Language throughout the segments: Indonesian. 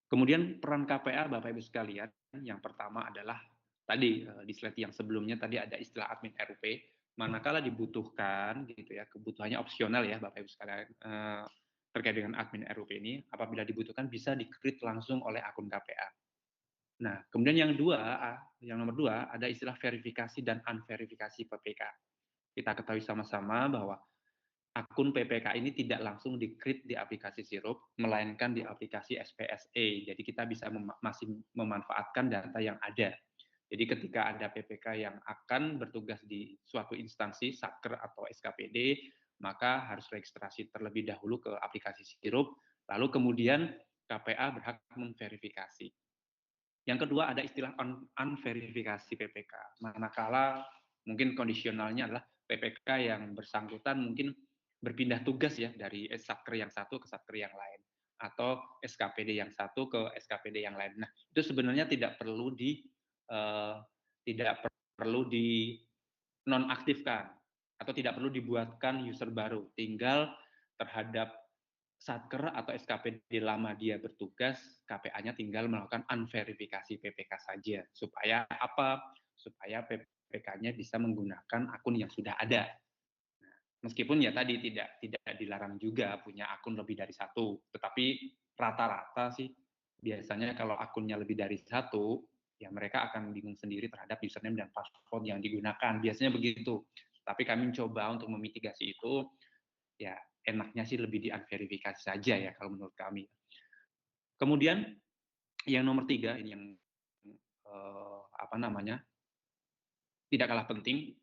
Kemudian peran KPA Bapak Ibu sekalian, yang pertama adalah tadi di slide yang sebelumnya tadi ada istilah admin RUP, manakala dibutuhkan gitu ya, kebutuhannya opsional ya Bapak Ibu sekalian, terkait dengan admin RUP ini, apabila dibutuhkan bisa di-create langsung oleh akun KPA. Nah, kemudian yang nomor dua ada istilah verifikasi dan unverifikasi PPK. Kita ketahui sama-sama bahwa akun PPK ini tidak langsung di-create di aplikasi Sirup, melainkan di aplikasi SPSE. Jadi kita bisa masih memanfaatkan data yang ada. Jadi ketika ada PPK yang akan bertugas di suatu instansi, Satker atau SKPD, maka harus registrasi terlebih dahulu ke aplikasi Sirup, lalu kemudian KPA berhak memverifikasi. Yang kedua ada istilah unverifikasi PPK. Manakala mungkin kondisionalnya adalah PPK yang bersangkutan mungkin berpindah tugas ya dari satker yang satu ke satker yang lain atau SKPD yang satu ke SKPD yang lain. Nah, itu sebenarnya tidak perlu di nonaktifkan atau tidak perlu dibuatkan user baru. Tinggal terhadap Satker atau SKPD lama dia bertugas, KPA-nya tinggal melakukan unverifikasi PPK saja. Supaya apa? Supaya PPK-nya bisa menggunakan akun yang sudah ada. Nah, meskipun ya tadi tidak dilarang juga punya akun lebih dari satu, tetapi rata-rata sih biasanya kalau akunnya lebih dari satu, ya mereka akan bingung sendiri terhadap username dan password yang digunakan. Biasanya begitu. Tapi kami mencoba untuk memitigasi itu, ya enaknya sih lebih di unverifikasi saja ya kalau menurut kami. Kemudian yang nomor 3 ini yang tidak kalah penting,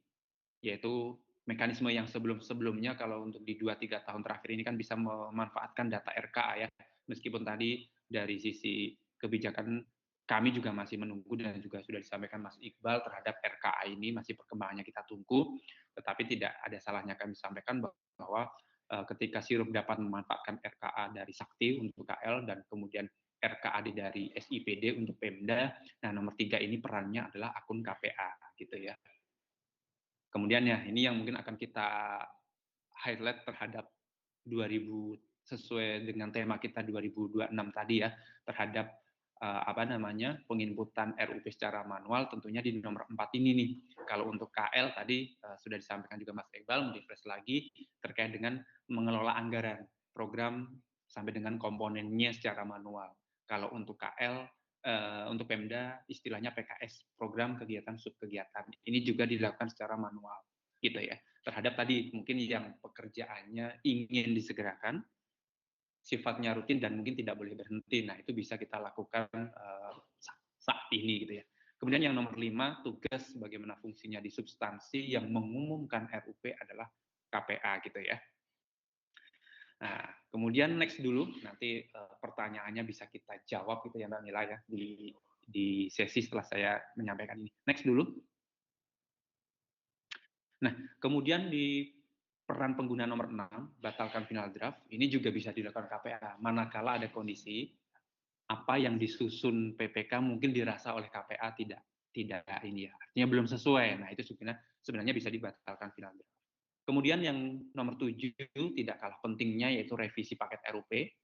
yaitu mekanisme yang sebelum-sebelumnya kalau untuk di 2-3 tahun terakhir ini kan bisa memanfaatkan data RKA ya. Meskipun tadi dari sisi kebijakan kami juga masih menunggu dan juga sudah disampaikan Mas Iqbal terhadap RKA ini masih perkembangannya kita tunggu, tetapi tidak ada salahnya kami sampaikan bahwa ketika Sirup dapat memanfaatkan RKA dari Sakti untuk KL dan kemudian RKAD dari SIPD untuk Pemda, nah nomor 3 ini perannya adalah akun KPA gitu ya. Kemudian ya, ini yang mungkin akan kita highlight terhadap 2000 sesuai dengan tema kita 2026 tadi ya, terhadap penginputan RUP secara manual tentunya di nomor 4 ini nih. Kalau untuk KL tadi sudah disampaikan juga Mas Iqbal, refresh lagi terkait dengan mengelola anggaran program sampai dengan komponennya secara manual. Kalau untuk KL untuk Pemda istilahnya PKS, program kegiatan subkegiatan. Ini juga dilakukan secara manual gitu ya. Terhadap tadi mungkin yang pekerjaannya ingin disegerakan, sifatnya rutin dan mungkin tidak boleh berhenti. Nah, itu bisa kita lakukan saat ini gitu ya. Kemudian yang nomor 5, tugas bagaimana fungsinya di substansi yang mengumumkan RUP adalah KPA gitu ya. Nah, kemudian next dulu, nanti pertanyaannya bisa kita jawab gitu ya Mbak Mila ya, di sesi setelah saya menyampaikan ini. Next dulu. Nah, kemudian di peran pengguna nomor 6, batalkan final draft, ini juga bisa dilakukan KPA. Manakala ada kondisi, apa yang disusun PPK mungkin dirasa oleh KPA tidak ini ya, artinya belum sesuai. Nah, itu sebenarnya bisa dibatalkan final draft. Kemudian yang nomor 7 tidak kalah pentingnya yaitu revisi paket RUP.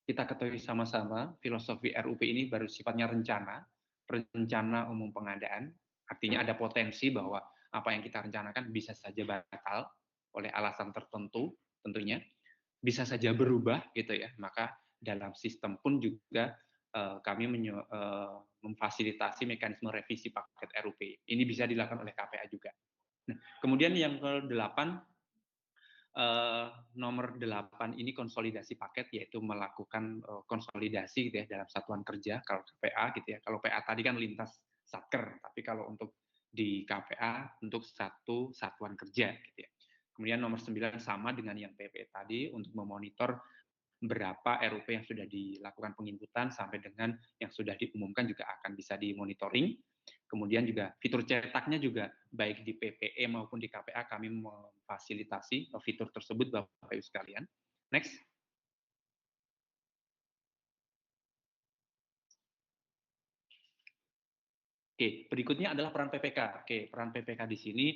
Kita ketahui sama-sama filosofi RUP ini baru sifatnya rencana umum pengadaan. Artinya ada potensi bahwa apa yang kita rencanakan bisa saja batal oleh alasan tertentu tentunya. Bisa saja berubah gitu ya. Maka dalam sistem pun juga kami memfasilitasi mekanisme revisi paket RUP. Ini bisa dilakukan oleh KPA juga. Nah, kemudian yang ke-8, nomor 8 ini konsolidasi paket, yaitu melakukan konsolidasi gitu ya dalam satuan kerja kalau KPA gitu ya. Kalau PA tadi kan lintas satker, tapi kalau untuk di KPA untuk satu satuan kerja gitu ya. Kemudian nomor 9 sama dengan yang PP tadi untuk memonitor berapa RUP yang sudah dilakukan penginputan sampai dengan yang sudah diumumkan juga akan bisa dimonitoring. Kemudian juga fitur cetaknya juga baik di PPE maupun di KPA kami memfasilitasi fitur tersebut Bapak Ibu sekalian. Next. Oke, berikutnya adalah peran PPK. Oke, peran PPK di sini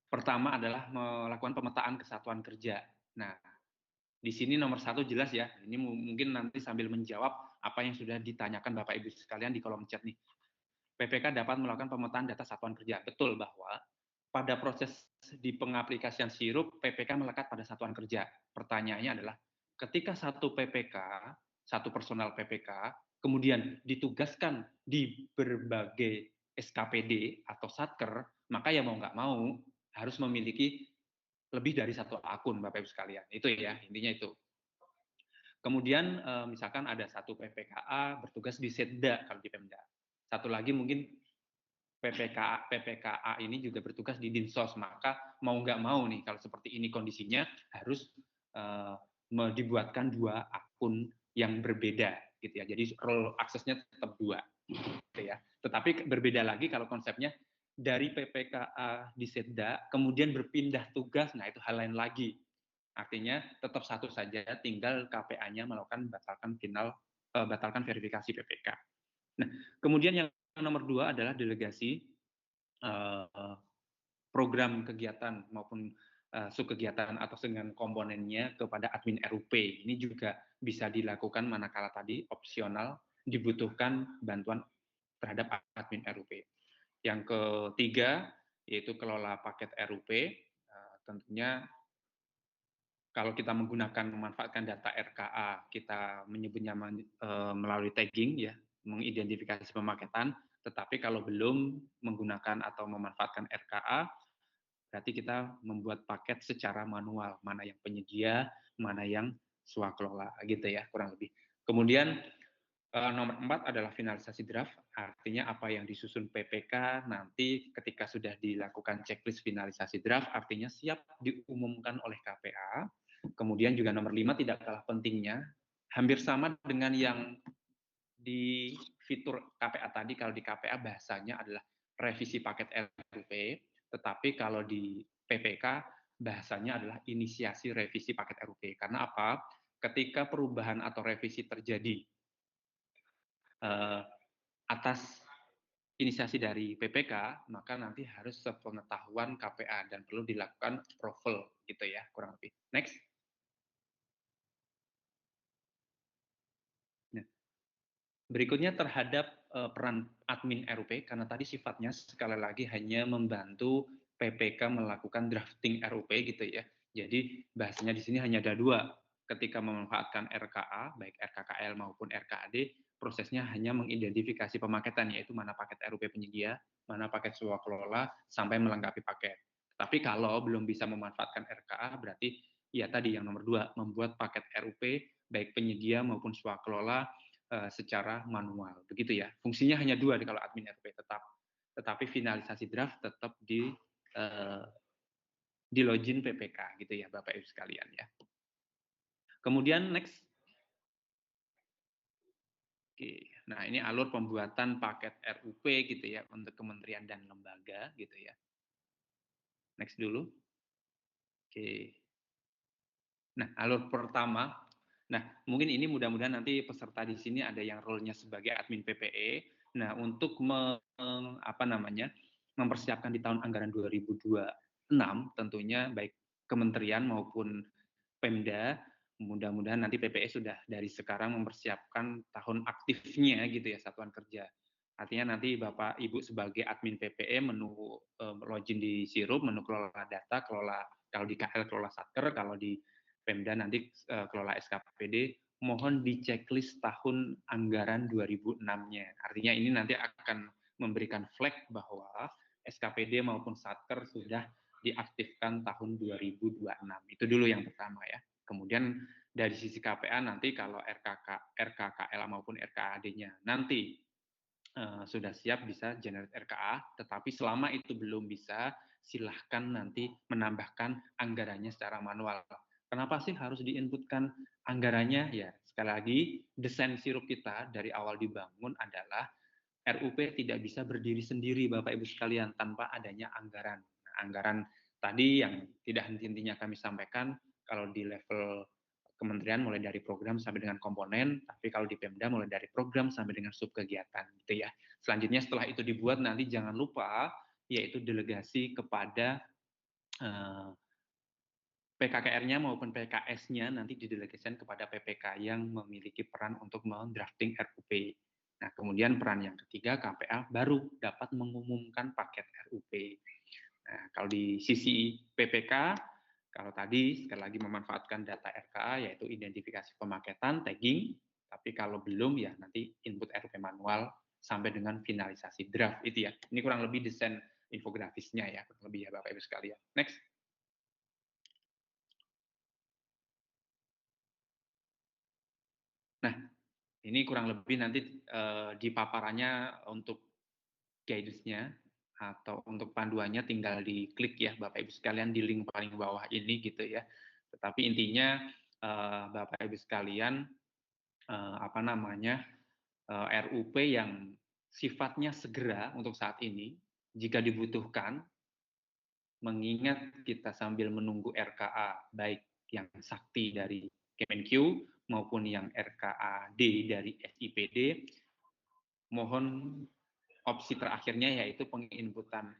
pertama adalah melakukan pemetaan kesatuan kerja. Nah, di sini nomor 1 jelas ya, ini mungkin nanti sambil menjawab apa yang sudah ditanyakan Bapak Ibu sekalian di kolom chat nih. PPK dapat melakukan pemetaan data satuan kerja. Betul bahwa pada proses di pengaplikasian sirup, PPK melekat pada satuan kerja. Pertanyaannya adalah, ketika satu PPK, satu personal PPK, kemudian ditugaskan di berbagai SKPD atau Satker, maka ya mau nggak mau harus memiliki lebih dari satu akun, Bapak Ibu sekalian. Itu ya, intinya itu. Kemudian misalkan ada satu PPKA bertugas di Setda kalau di Pemda. Satu lagi mungkin PPKA ini juga bertugas di Dinsos, maka mau nggak mau nih kalau seperti ini kondisinya harus dibuatkan dua akun yang berbeda gitu ya. Jadi role aksesnya tetap dua gitu ya. Tetapi berbeda lagi kalau konsepnya dari PPKA di Setda kemudian berpindah tugas, nah itu hal lain lagi. Artinya tetap satu saja, tinggal KPA-nya melakukan batalkan verifikasi PPK. Nah, kemudian yang nomor 2 adalah delegasi program kegiatan maupun subkegiatan atau dengan komponennya kepada admin RUP. Ini juga bisa dilakukan manakala tadi opsional dibutuhkan bantuan terhadap admin RUP. Yang ketiga yaitu kelola paket RUP. Tentunya kalau kita menggunakan memanfaatkan data RKA, kita menyebutnya melalui tagging ya, mengidentifikasi pemaketan. Tetapi kalau belum menggunakan atau memanfaatkan RKA, berarti kita membuat paket secara manual, mana yang penyedia, mana yang swakelola gitu ya, kurang lebih. Kemudian nomor 4 adalah finalisasi draft, artinya apa yang disusun PPK nanti ketika sudah dilakukan checklist finalisasi draft, artinya siap diumumkan oleh KPA. Kemudian juga nomor 5 tidak kalah pentingnya, hampir sama dengan yang di fitur KPA tadi, kalau di KPA bahasanya adalah revisi paket RUP, tetapi kalau di PPK bahasanya adalah inisiasi revisi paket RUP. Karena apa? Ketika perubahan atau revisi terjadi atas inisiasi dari PPK, maka nanti harus sepengetahuan KPA dan perlu dilakukan approval gitu ya, kurang lebih. Next. Nah, berikutnya terhadap peran admin RUP, karena tadi sifatnya sekali lagi hanya membantu PPK melakukan drafting RUP gitu ya. Jadi bahasanya di sini hanya ada dua. Ketika memanfaatkan RKA, baik RKKL maupun RKAD, prosesnya hanya mengidentifikasi pemaketan, yaitu mana paket RUP penyedia, mana paket swakelola, sampai melengkapi paket. Tapi kalau belum bisa memanfaatkan RKA, berarti ya tadi yang nomor 2, membuat paket RUP, baik penyedia maupun swakelola, secara manual. Begitu ya. Fungsinya hanya dua kalau admin RUP tetap. Tetapi finalisasi draft tetap di login PPK gitu ya Bapak Ibu sekalian ya. Kemudian next. Oke. Nah, ini alur pembuatan paket RUP gitu ya untuk kementerian dan lembaga gitu ya. Next dulu. Oke. Nah, alur pertama. Nah, mungkin ini mudah-mudahan nanti peserta di sini ada yang role-nya sebagai admin PPE. Nah, untuk mempersiapkan di tahun anggaran 2026 tentunya baik kementerian maupun Pemda, mudah-mudahan nanti PPE sudah dari sekarang mempersiapkan tahun aktifnya gitu ya, satuan kerja. Artinya nanti Bapak Ibu sebagai admin PPE menu login di Sirup, menu kelola data, kalau di KL kelola Satker, kalau di Pemda nanti kelola SKPD, mohon di checklist tahun anggaran 2006-nya. Artinya ini nanti akan memberikan flag bahwa SKPD maupun Satker sudah diaktifkan tahun 2026. Itu dulu yang pertama ya. Kemudian dari sisi KPA nanti kalau RKKL maupun RKAD-nya nanti sudah siap bisa generate RKA, tetapi selama itu belum bisa, silahkan nanti menambahkan anggarannya secara manual. Kenapa sih harus diinputkan anggarannya? Ya, sekali lagi, desain sirup kita dari awal dibangun adalah RUP tidak bisa berdiri sendiri, Bapak Ibu sekalian, tanpa adanya anggaran. Nah, anggaran tadi yang tidak henti-hentinya kami sampaikan, kalau di level kementerian mulai dari program sampai dengan komponen, tapi kalau di Pemda mulai dari program sampai dengan subkegiatan gitu ya. Selanjutnya setelah itu dibuat nanti jangan lupa yaitu delegasi kepada PKKR-nya maupun PKS-nya nanti didelegasikan kepada PPK yang memiliki peran untuk mendrafting RUP. Nah, kemudian peran yang ketiga, KPA baru dapat mengumumkan paket RUP. Nah, kalau di sisi PPK, kalau tadi sekali lagi memanfaatkan data RKA yaitu identifikasi pemaketan, tagging, tapi kalau belum ya nanti input RUP manual sampai dengan finalisasi draft itu ya. Ini kurang lebih desain infografisnya ya, kurang lebih ya Bapak Ibu sekalian. Next. Nah, ini kurang lebih nanti di paparannya untuk guidance-nya atau untuk panduannya tinggal diklik ya Bapak Ibu sekalian di link paling bawah ini gitu ya. Tetapi intinya Bapak Ibu sekalian apa namanya RUP yang sifatnya segera untuk saat ini jika dibutuhkan, mengingat kita sambil menunggu RKA baik yang sakti dari Kemenq maupun yang RKAD dari SIPD, mohon opsi terakhirnya yaitu penginputan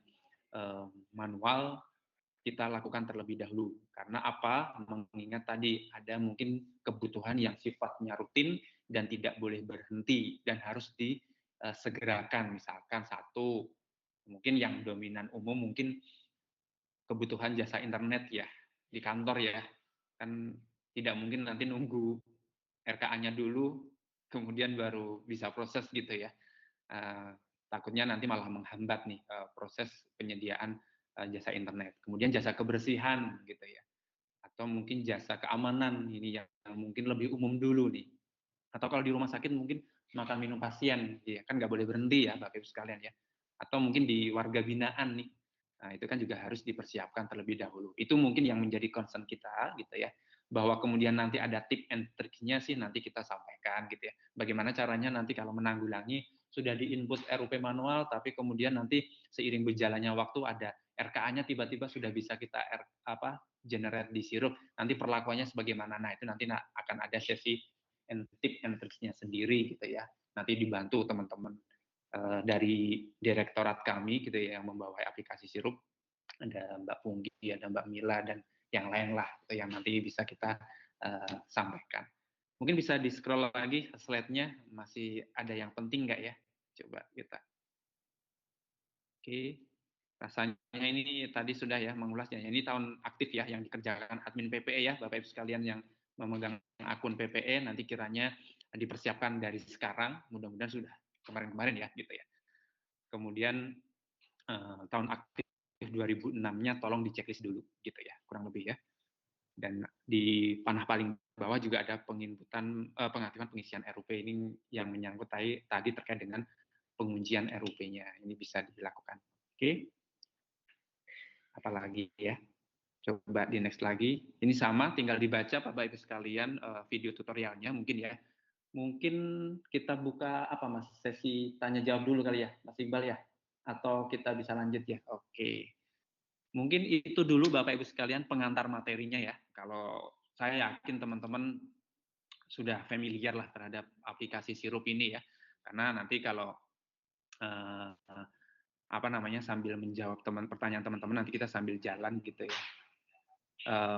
manual kita lakukan terlebih dahulu. Karena apa? Mengingat tadi ada mungkin kebutuhan yang sifatnya rutin dan tidak boleh berhenti dan harus disegerakan. Misalkan satu, mungkin yang dominan umum mungkin kebutuhan jasa internet ya di kantor ya. Kan tidak mungkin nanti nunggu RKA-nya dulu kemudian baru bisa proses gitu ya. Takutnya nanti malah menghambat nih proses penyediaan jasa internet. Kemudian jasa kebersihan gitu ya. Atau mungkin jasa keamanan ini yang mungkin lebih umum dulu nih. Atau kalau di rumah sakit mungkin makan minum pasien, ya kan nggak boleh berhenti ya Bapak Ibu sekalian ya. Atau mungkin di warga binaan nih. Nah, itu kan juga harus dipersiapkan terlebih dahulu. Itu mungkin yang menjadi concern kita gitu ya. Bahwa kemudian nanti ada tip and triknya sih nanti kita sampaikan gitu ya. Bagaimana caranya nanti kalau menanggulangi sudah di-input RUP manual tapi kemudian nanti seiring berjalannya waktu ada RKA-nya tiba-tiba sudah bisa kita generate di sirup. Nanti perlakuannya sebagaimana. Nah, itu nanti akan ada sesi tip and tricks-nya sendiri gitu ya. Nanti dibantu teman-teman dari direktorat kami gitu ya yang membawa aplikasi sirup, ada Mbak Punggi, ada Mbak Mila dan yang lain lah gitu, yang nanti bisa kita sampaikan. Mungkin bisa di scroll lagi slide-nya, masih ada yang penting nggak ya? Coba kita. Oke, rasanya ini tadi sudah ya mengulasnya. Ini tahun aktif ya yang dikerjakan admin PPE ya, Bapak Ibu sekalian yang memegang akun PPE nanti kiranya dipersiapkan dari sekarang, mudah-mudahan sudah kemarin-kemarin ya gitu ya. Kemudian tahun aktif 2006-nya tolong di checklist dulu gitu ya, kurang lebih ya. Dan di panah paling bawah juga ada penginputan pengaktifan pengisian RUP ini yang menyangkut tadi terkait dengan penguncian RUP-nya. Ini bisa dilakukan. Oke. Apalagi ya. Coba di next lagi. Ini sama, tinggal dibaca Bapak Ibu sekalian video tutorialnya mungkin ya. Mungkin kita buka apa Mas? Sesi tanya jawab dulu kali ya, Mas Iqbal ya. Atau kita bisa lanjut ya. Oke. Mungkin itu dulu Bapak Ibu sekalian pengantar materinya ya. Kalau saya yakin teman-teman sudah familiar lah terhadap aplikasi Sirup ini ya. Karena nanti kalau sambil menjawab pertanyaan teman-teman nanti kita sambil jalan gitu ya.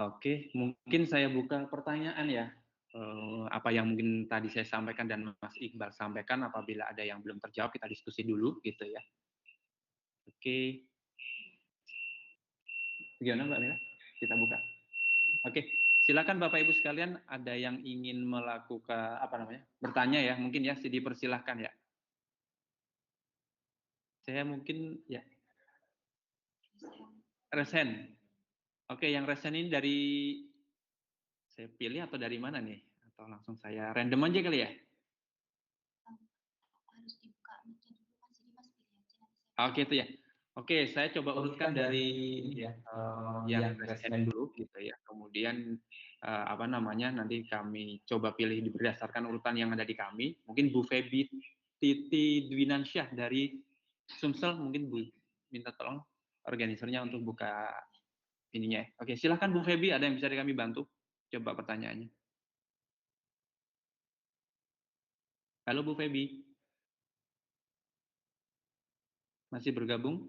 Oke, mungkin saya buka pertanyaan ya. Apa yang mungkin tadi saya sampaikan dan Mas Iqbal sampaikan, apabila ada yang belum terjawab kita diskusi dulu gitu ya. Oke, gimana Mbak Mila? Kita buka. Oke, silakan Bapak Ibu sekalian, ada yang ingin melakukan bertanya ya, mungkin ya, dipersilahkan ya. Saya mungkin ya resen. Oke, yang resen ini dari saya pilih atau dari mana nih? Atau langsung saya random aja kali ya? Harus dibuka mic-nya dulu Mas, jadi Mas pilih aja nanti saya. Oke itu ya. Oke, saya coba urutkan dari ya, yang resen dulu gitu ya. Kemudian nanti kami coba pilih berdasarkan urutan yang ada di kami. Mungkin Bu Febi Titi Dwinansyah dari Sumsel, mungkin Bu minta tolong organisernya untuk buka ininya. Oke, silahkan Bu Febi, ada yang bisa kami bantu? Coba pertanyaannya. Halo Bu Febi. Masih bergabung?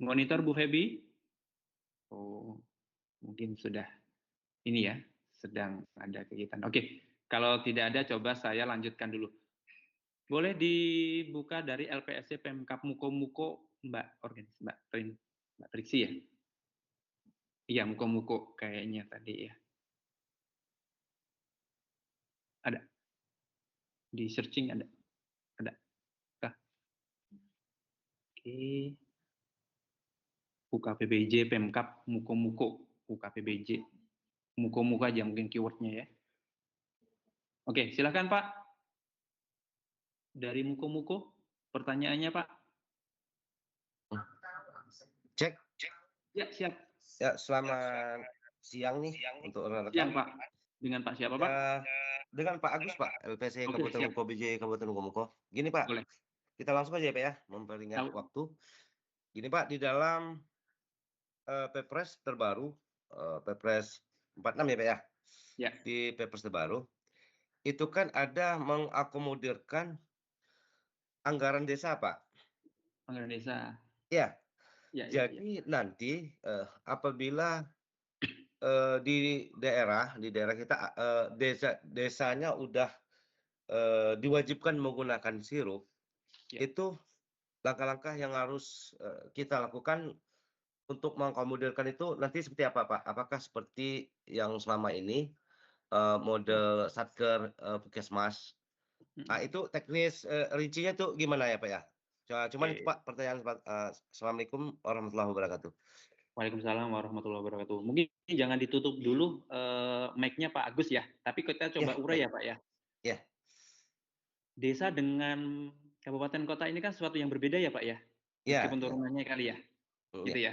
Monitor Bu Febi? Oh, mungkin sudah ini ya, sedang ada kegiatan. Oke, kalau tidak ada coba saya lanjutkan dulu. Boleh dibuka dari LPSC Pemkap Muko-Muko, Mbak Triksi ya? Iya, Muko-Muko kayaknya tadi ya. Ada di searching ada. Kah? Oke. UKPBJ Pemkap Muko-Muko, UKPBJ. Muko-Muko aja mungkin keywordnya ya. Oke, silakan Pak. Dari Muko-Muko, pertanyaannya Pak. Cek. Ya, siap. Ya, selamat siang nih untuk Siang rekan-rekan. Pak. Dengan Pak siapa Pak? Dengan Pak Agus Pak, LPC Oke, Kabupaten siap. Muko BJ Kabupaten Muko. Gini Pak, Boleh. kita langsung aja ya Pak ya, memperingat Tahu. waktu. Gini Pak, di dalam Perpres terbaru, Perpres 46 ya Pak ya, Ya. di Perpres terbaru, itu kan ada mengakomodirkan anggaran desa Pak. Anggaran desa. Ya, Ya, jadi nanti apabila di daerah kita desanya udah diwajibkan menggunakan sirup, Ya. itu langkah-langkah yang harus kita lakukan untuk mengakomodirkan itu nanti seperti apa Pak? Apakah seperti yang selama ini model satker puskesmas? Nah itu teknis rincinya tuh gimana ya Pak ya? Cuman itu Pak pertanyaan. Assalamualaikum warahmatullahi wabarakatuh. Waalaikumsalam warahmatullahi wabarakatuh. Mungkin jangan ditutup dulu mic-nya Pak Agus ya, tapi kita coba urai ya Pak ya. Ya. Desa dengan kabupaten kota ini kan sesuatu yang berbeda ya Pak ya, meskipun turunannya kali ya, gitu ya.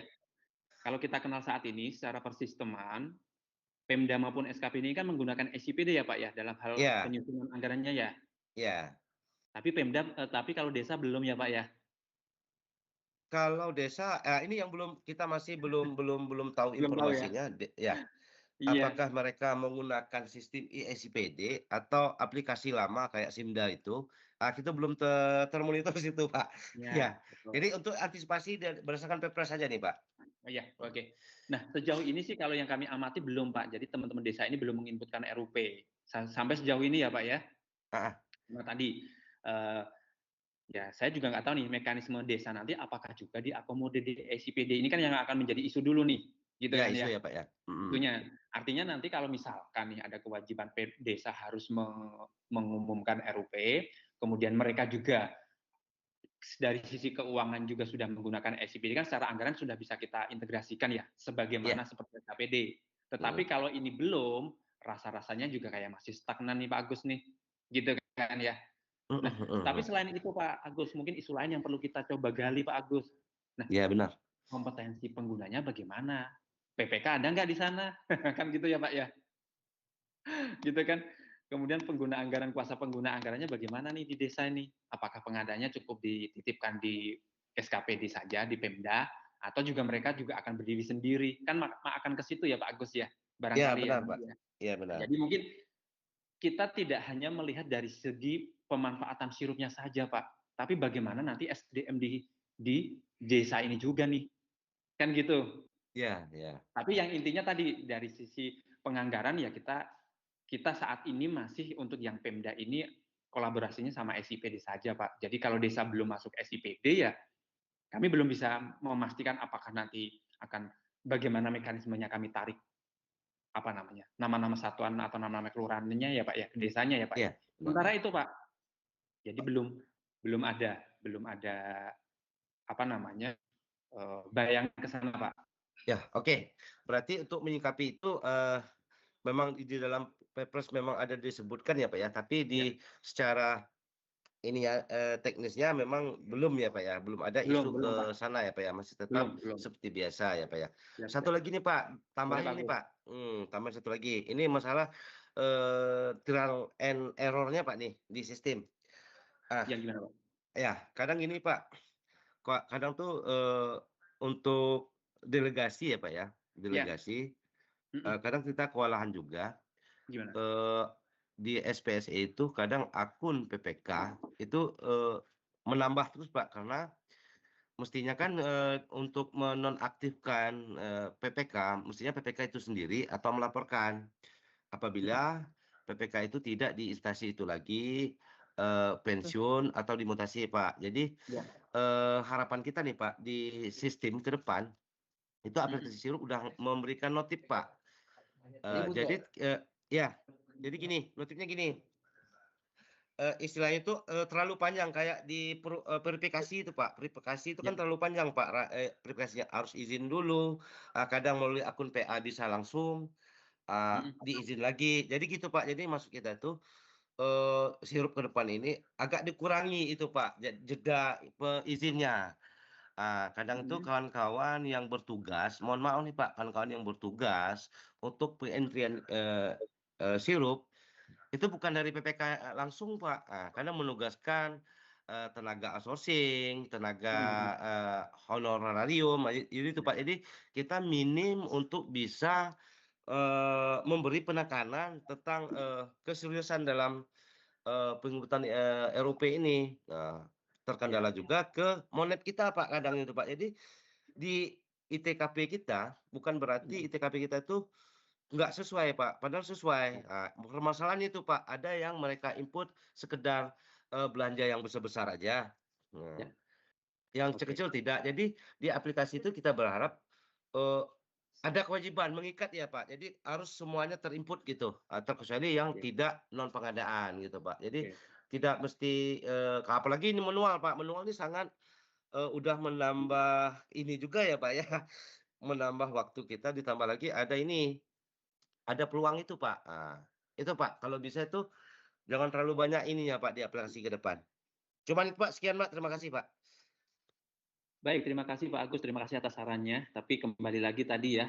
Kalau kita kenal saat ini secara persisteman, Pemda maupun SKP ini kan menggunakan SIPD ya Pak ya dalam hal penyusunan anggarannya ya. Iya. Tapi kalau desa belum ya Pak ya. Kalau desa, ini yang kita masih belum tahu Belum tahu ya. informasinya, ya. Iya. Apakah mereka menggunakan sistem SIPD atau aplikasi lama kayak Simda itu? Kita belum termonitor situ Pak. Ya. Jadi untuk antisipasi berdasarkan Perpres saja nih Pak. Iya, oke. Nah, sejauh ini sih kalau yang kami amati belum Pak. Jadi teman-teman desa ini belum menginputkan RUP. Sampai sejauh ini ya Pak ya. Nah tadi, ya saya juga nggak tahu nih mekanisme desa nanti apakah juga diakomodir di SIPD. Ini kan yang akan menjadi isu dulu nih. Gitu ya, kan isu ya. ya Pak ya. Itunya. Artinya nanti kalau misalkan nih ada kewajiban desa harus mengumumkan RUP, kemudian mereka juga dari sisi keuangan juga sudah menggunakan SIPD kan secara anggaran sudah bisa kita integrasikan ya sebagaimana seperti SKPD. Tetapi kalau ini belum, rasa-rasanya juga kayak masih stagnan nih Pak Agus nih. Gitu kan ya. Nah, tapi selain itu Pak Agus, mungkin isu lain yang perlu kita coba gali Pak Agus. Nah, ya benar. Kompetensi penggunanya bagaimana? PPK ada nggak di sana? Kan gitu ya Pak ya. Gitu kan. Kemudian kuasa pengguna anggarannya bagaimana nih di desa ini? Apakah pengadanya cukup dititipkan di SKPD saja, di Pemda, atau juga mereka juga akan berdiri sendiri? Kan akan ke situ ya Pak Agus ya, barangkali ya. Benar, Pak. Ya benar. Jadi mungkin kita tidak hanya melihat dari segi pemanfaatan sirupnya saja Pak, tapi bagaimana nanti SDM di desa ini juga nih, kan gitu. Ya. Tapi yang intinya tadi dari sisi penganggaran ya kita saat ini masih untuk yang Pemda ini kolaborasinya sama SIPD saja Pak. Jadi kalau desa belum masuk SIPD ya kami belum bisa memastikan apakah nanti akan bagaimana mekanismenya kami tarik nama-nama satuan atau nama-nama kelurahannya ya Pak ya, desanya ya Pak. Ya. Sementara itu Pak. Jadi belum ada bayangan ke sana Pak. Ya, oke. Berarti untuk menyikapi itu memang di dalam Perpres memang ada disebutkan ya Pak ya, tapi secara ini ya teknisnya memang belum ya Pak ya, belum ada isu ke sana ya Pak ya, masih tetap seperti biasa ya Pak ya. Satu lagi nih Pak, tambahin nih Pak, tambah satu lagi, ini masalah trial and error-nya Pak nih di sistem. Gimana Pak? Ya, kadang ini Pak, kadang tuh untuk delegasi ya Pak ya, delegasi. Kadang kita kewalahan juga. Gimana? Di SPSE itu kadang akun PPK itu menambah terus Pak, karena mestinya kan untuk menonaktifkan PPK, mestinya PPK itu sendiri atau melaporkan apabila PPK itu tidak di instansi itu lagi pensiun atau dimutasi, Pak. Jadi Ya. harapan kita nih, Pak, di sistem ke depan itu aplikasi sirup udah memberikan notif, Pak. Jadi ya, jadi gini, notifnya gini. Istilahnya itu terlalu panjang kayak di verifikasi itu, Pak. Verifikasi itu kan terlalu panjang, Pak. Verifikasinya harus izin dulu. Kadang melalui akun PA bisa langsung diizin lagi. Jadi gitu, Pak. Jadi maksud kita itu sirup ke depan ini agak dikurangi itu, Pak. Jeda izinnya. Kadang itu kawan-kawan yang bertugas, mohon maaf nih Pak, kawan-kawan yang bertugas untuk pengentrian sirup itu bukan dari PPK langsung, Pak. Kadang menugaskan tenaga outsourcing, tenaga honorarium, jadi itu Pak. Jadi kita minim untuk bisa memberi penekanan tentang keseriusan dalam penyebutan RUP ini. Terkendala juga ke monet kita, Pak, kadang itu, Pak. Jadi di ITKP kita bukan berarti ITKP kita itu nggak sesuai, Pak, padahal sesuai. Permasalahannya itu, Pak, ada yang mereka input sekedar belanja yang besar-besar aja. Yang kecil-kecil tidak. Jadi di aplikasi itu kita berharap ada kewajiban mengikat ya, Pak. Jadi harus semuanya terinput gitu, terkecuali yang tidak non pengadaan gitu, Pak. Jadi tidak mesti apalagi ini manual, Pak. Manual ini sangat udah menambah ini juga ya, Pak ya. Menambah waktu kita, ditambah lagi ada ini, ada peluang itu, Pak. Itu, Pak. Kalau bisa itu jangan terlalu banyak ininya, Pak, di aplikasi ke depan. Cuman itu, Pak. Sekian, Pak. Terima kasih, Pak. Baik, terima kasih Pak Agus, terima kasih atas sarannya. Tapi kembali lagi tadi ya,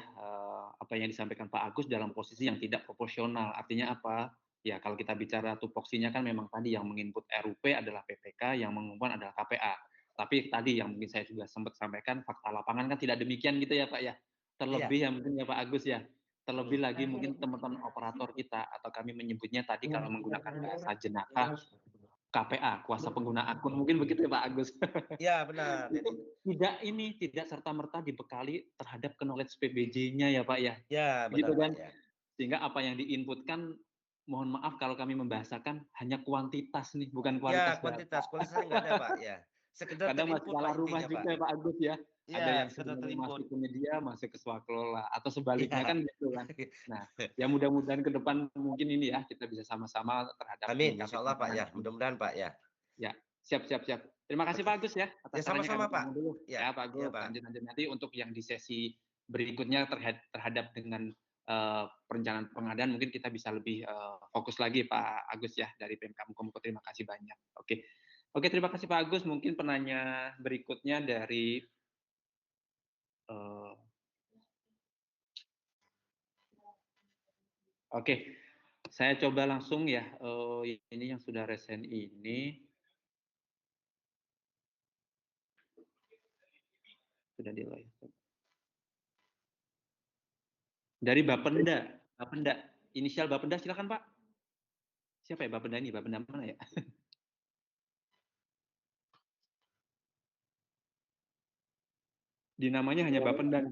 apa yang disampaikan Pak Agus dalam posisi yang tidak proporsional. Artinya apa? Ya kalau kita bicara tupoksinya kan memang tadi yang menginput RUP adalah PPK, yang mengumumkan adalah KPA. Tapi tadi yang mungkin saya juga sempat sampaikan, fakta lapangan kan tidak demikian gitu ya Pak ya. Terlebih ya mungkin ya Pak Agus ya. Terlebih lagi mungkin teman-teman operator kita, atau kami menyebutnya tadi kalau menggunakan bahasa jenaka, KPA, kuasa pengguna akun, mungkin begitu ya Pak Agus. Ya benar. Itu tidak serta-merta dibekali terhadap knowledge PBJ-nya ya Pak ya. Ya Begitu benar, kan? Pak, ya. Sehingga apa yang diinputkan, mohon maaf kalau kami membahasakan hanya kuantitas nih, bukan Ya, kualitas kualitas. data. Kualitasnya nggak ada, Pak, ya. Sekedar Kadang masih terinput, salah Pak, rumah intinya, Pak. juga ya Pak Agus ya. Ada Ya, yang sekedar sebenarnya terinput. masuk penyedia, masuk ke swakelola, atau sebaliknya Ya. kan gitu kan. Nah, ya mudah-mudahan ke depan mungkin ini ya, kita bisa sama-sama terhadap Amin, insya Allah, Pak, ya. Mudah-mudahan, Pak, ya. Ya, siap. Terima kasih Pak Agus ya atas Ya, sarannya, sama-sama, kami Pak. dulu. Ya, Pak Agus, ya, Pak. lanjut nanti untuk yang di sesi berikutnya terhadap dengan perencanaan pengadaan mungkin kita bisa lebih fokus lagi Pak Agus ya dari PMK Mukomuko. Terima kasih banyak. Oke, terima kasih Pak Agus. Mungkin penanya berikutnya dari Oke, saya coba langsung ya. Ini yang sudah resen ini sudah di live. Dari Bapenda, inisial Bapenda, silakan Pak. Siapa ya Bapenda ini? Bapenda mana ya? Di namanya hanya Bapenda,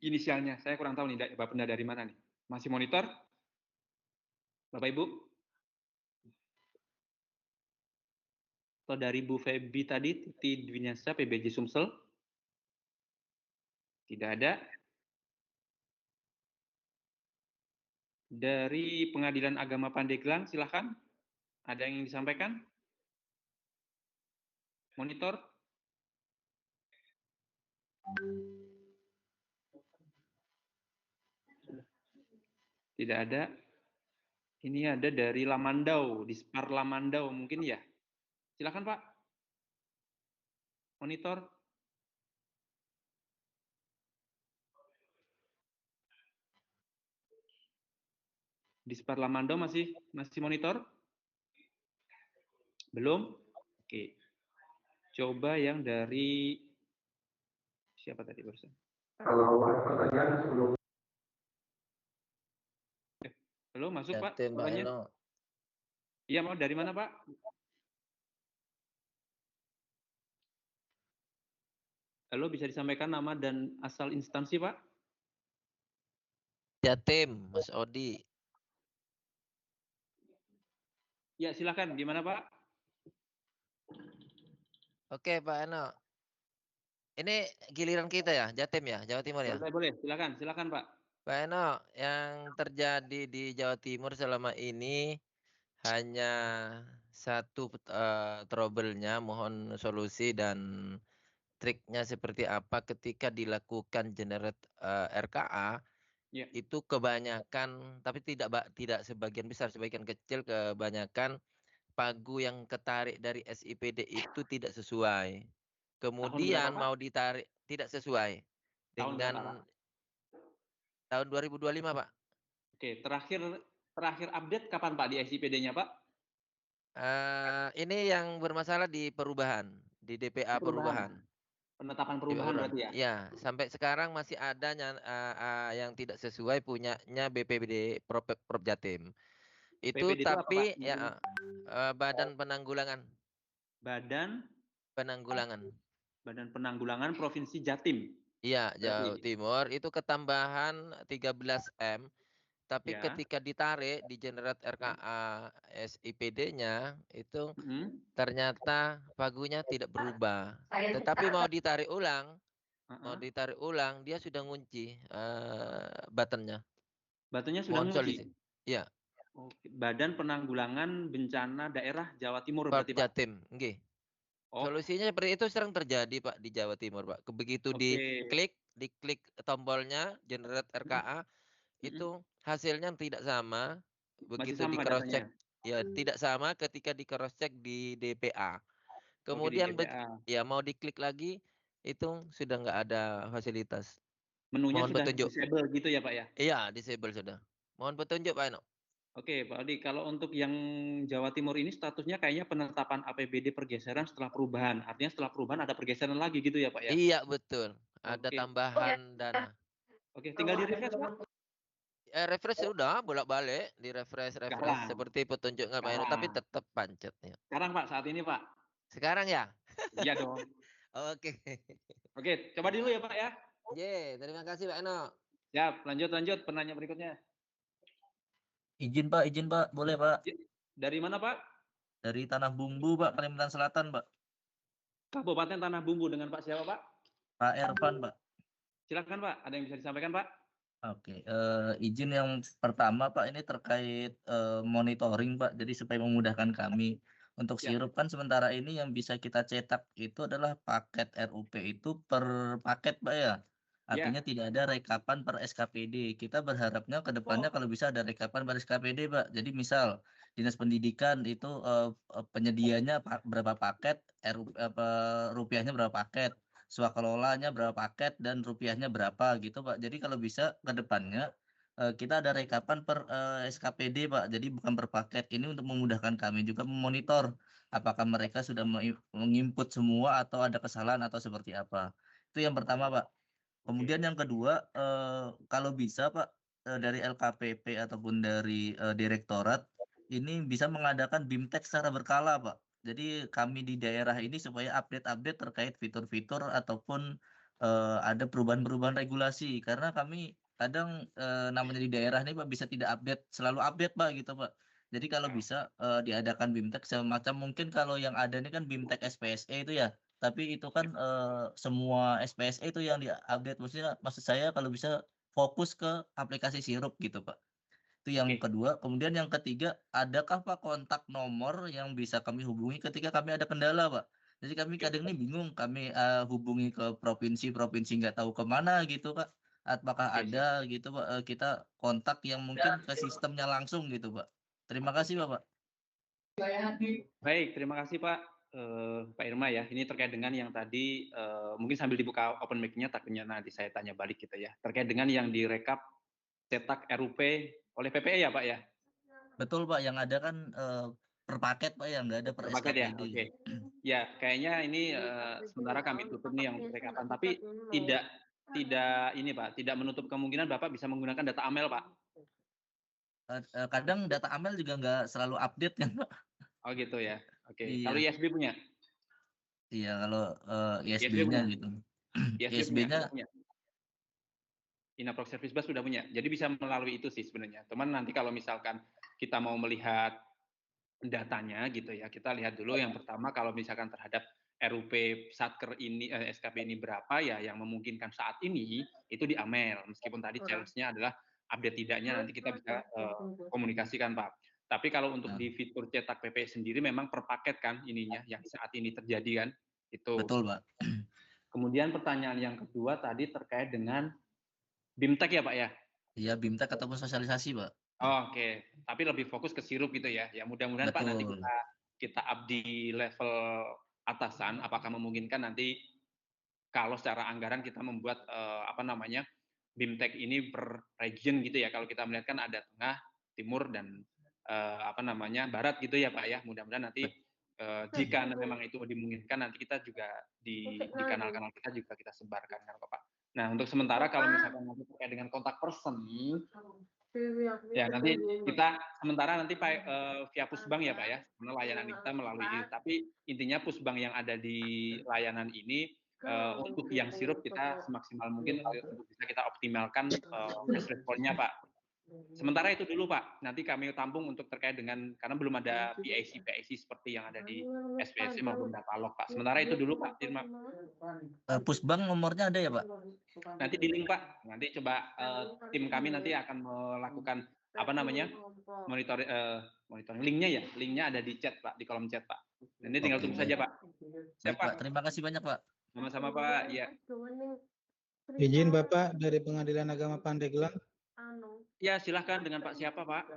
inisialnya. Saya kurang tahu nih Bapenda dari mana nih. Masih monitor? Bapak Ibu? Atau dari Bu Febi tadi, Titi Dwinasa, PBJ Sumsel? Tidak ada. Dari Pengadilan Agama Pandeglang, silakan. Ada yang ingin disampaikan? Monitor? Tidak ada. Ini ada dari Lamandau, Dispar Lamandau mungkin ya. Silakan Pak. Monitor. Dispar Lamandau masih monitor? Belum? Oke. Coba yang dari siapa tadi barusan? Kalau ada pertanyaan sebelum Halo, masuk Pak? Pak Eno. Iya, mau dari mana Pak? Halo, bisa disampaikan nama dan asal instansi, Pak? Jatim, Mas Odi. Ya, silakan. Gimana, Pak? Oke, Pak Eno. Ini giliran kita ya, Jatim ya, Jawa Timur ya. Boleh. Silakan, Pak. Pak Eno, yang terjadi di Jawa Timur selama ini hanya satu trouble-nya, mohon solusi dan triknya seperti apa ketika dilakukan generate RKA. Ya. Itu kebanyakan, tapi tidak sebagian besar, sebagian kecil, kebanyakan pagu yang ketarik dari SIPD itu tidak sesuai. Tahun berapa, Kemudian Pak? mau ditarik tidak sesuai Tahun berapa, Pak? dengan tahun 2025, Pak. Oke, terakhir update kapan, Pak, di SIPD-nya, Pak? Ini yang bermasalah di perubahan, di DPA perubahan. Penetapan DPA perubahan berarti ya? Ya, sampai sekarang masih ada yang tidak sesuai punyanya BPBD Prop Jatim. Itu PPD itu apa, Pak? tapi ya Badan Penanggulangan Badan Penanggulangan Provinsi Jatim. Iya, Jawa Berarti. Timur itu ketambahan 13M, tapi Ya. ketika ditarik di generate RKA SIPD-nya itu ternyata pagunya tidak berubah. Tetapi mau ditarik ulang, dia sudah ngunci buttonnya. Batunya sudah Mohon ngunci. solusi. Iya. Oke. Badan Penanggulangan Bencana Daerah Jawa Timur Prop berarti, Pak? Jatim, nggih. Oh, Solusinya seperti itu sering terjadi, Pak, di Jawa Timur, Pak. Begitu oke. diklik tombolnya generate RKA itu hasilnya tidak sama. Masih Begitu di sama cross check, datanya ya tidak sama ketika di cross check di DPA. Oke, di Kemudian DPA. ya mau diklik lagi itu sudah nggak ada fasilitas. Menunya Mohon sudah petunjuk. disable gitu ya, Pak ya? Iya, disable sudah. Mohon petunjuk, Pak Eno. Oke, Pak Odi, kalau untuk yang Jawa Timur ini statusnya kayaknya penetapan APBD pergeseran setelah perubahan. Artinya setelah perubahan ada pergeseran lagi gitu ya, Pak ya? Iya, betul. Ada Oke. tambahan dana. Oke, tinggal di refresh, Pak. Refresh sudah bolak-balik, di refresh Sekarang. seperti petunjuknya Pak Eno, tapi tetap pancet ya. Sekarang, Pak, saat ini, Pak. Sekarang ya? Iya dong. Oke. Oke, coba dulu ya, Pak ya. Terima kasih Pak Eno. Siap, lanjut penanya berikutnya. Izin Pak, boleh Pak? Dari mana, Pak? Dari Tanah Bumbu Pak, Kalimantan Selatan Pak. Kabupaten Tanah Bumbu, dengan Pak siapa, Pak? Pak Ervan Pak. Silakan, Pak. Ada yang bisa disampaikan, Pak? Oke, izin yang pertama Pak, ini terkait monitoring Pak, jadi supaya memudahkan kami. Untuk Ya. sirup kan sementara ini yang bisa kita cetak itu adalah paket RUP itu per paket Pak ya. Artinya tidak ada rekapan per SKPD. Kita berharapnya ke depannya kalau bisa ada rekapan per SKPD Pak. Jadi misal Dinas Pendidikan itu penyedianya berapa paket, rupiahnya berapa paket, swakelolanya berapa paket, dan rupiahnya berapa gitu Pak. Jadi kalau bisa ke depannya kita ada rekapan per SKPD Pak. Jadi bukan per paket. Ini untuk memudahkan kami juga memonitor apakah mereka sudah menginput semua atau ada kesalahan atau seperti apa. Itu yang pertama Pak. Kemudian yang kedua, kalau bisa Pak, dari LKPP ataupun dari direktorat ini bisa mengadakan BIMTEK secara berkala Pak. Jadi kami di daerah ini supaya update terkait fitur-fitur ataupun ada perubahan-perubahan regulasi, karena kami kadang namanya di daerah ini Pak bisa tidak selalu update Pak gitu Pak. Jadi kalau bisa diadakan BIMTEK semacam, mungkin kalau yang ada ini kan BIMTEK SPSE itu ya, tapi itu kan semua SPSE itu yang diupdate. Maksud saya kalau bisa fokus ke aplikasi sirup gitu Pak. Itu yang kedua. Kemudian yang ketiga, adakah Pak kontak nomor yang bisa kami hubungi ketika kami ada kendala Pak? Jadi kami kadang ini bingung, kami hubungi ke provinsi nggak tahu kemana gitu Pak. Apakah ada gitu Pak, kita kontak yang mungkin ke sistemnya langsung gitu Pak. Terima kasih Bapak. Baik, terima kasih Pak. Pak Irma ya, ini terkait dengan yang tadi mungkin sambil dibuka open mic-nya, takutnya nanti saya tanya balik gitu ya, terkait dengan yang direkap cetak RUP oleh PPE ya Pak ya? Betul Pak, yang ada kan per paket Pak ya, nggak ada per paket ya, SKPD. oke. Ya, kayaknya ini sementara kami tutup nih yang rekapan, tapi tidak ini Pak, tidak menutup kemungkinan Bapak bisa menggunakan data AML Pak. Kadang data AML juga nggak selalu update kan Pak. Oh gitu ya, oke. Iya. Kalau ISB punya? Iya, kalau ISB-nya gitu. Ya, sudah ISB-nya punya. Inaprox Service Bus sudah punya. Jadi bisa melalui itu sih sebenarnya. Teman nanti kalau misalkan kita mau melihat datanya gitu ya, kita lihat dulu yang pertama kalau misalkan terhadap RUP Satker ini SKP ini berapa ya yang memungkinkan saat ini itu di Amel. Meskipun tadi challenge-nya adalah update tidaknya nanti kita bisa komunikasikan Pak. Tapi kalau untuk di fitur cetak PP sendiri memang per paket kan ininya yang saat ini terjadi kan itu. betul Pak. Kemudian pertanyaan yang kedua tadi terkait dengan BIMTEK ya Pak ya? Iya, BIMTEK ataupun sosialisasi Pak. Oh, oke, tapi lebih fokus ke sirup gitu ya. Ya mudah-mudahan Pak nanti kita up di level atasan. Apakah memungkinkan nanti kalau secara anggaran kita membuat BIMTEK ini per region gitu ya. Kalau kita melihat kan ada tengah, timur dan barat gitu ya Pak ya. Mudah-mudahan nanti jika memang itu dimungkinkan nanti kita juga di kanal-kanal kita juga kita sebarkan kan Pak. Nah, untuk sementara kalau misalkan nanti terkait dengan kontak person, ya nanti kita sementara nanti via Pusbang ya Pak ya, karena layanan kita melalui ini. Tapi intinya Pusbang yang ada di layanan ini untuk yang sirup kita semaksimal mungkin untuk bisa kita optimalkan fast response-nya Pak. Sementara itu dulu Pak, nanti kami tampung untuk terkait dengan, karena belum ada PIC seperti yang ada di SPSC maupun Datalog Pak. Sementara itu dulu Pak, Dirma. Pusbang nomornya ada ya Pak? Nanti di link Pak, nanti coba tim kami nanti akan melakukan monitoring linknya ya, linknya ada di chat Pak, di kolom chat Pak. Nanti tinggal tunggu saja Pak. Baik Pak, terima kasih banyak Pak. Sama-sama Pak, ya. Izin Bapak dari Pengadilan Agama Pandeglang. Ya, silahkan dengan Pak siapa Pak?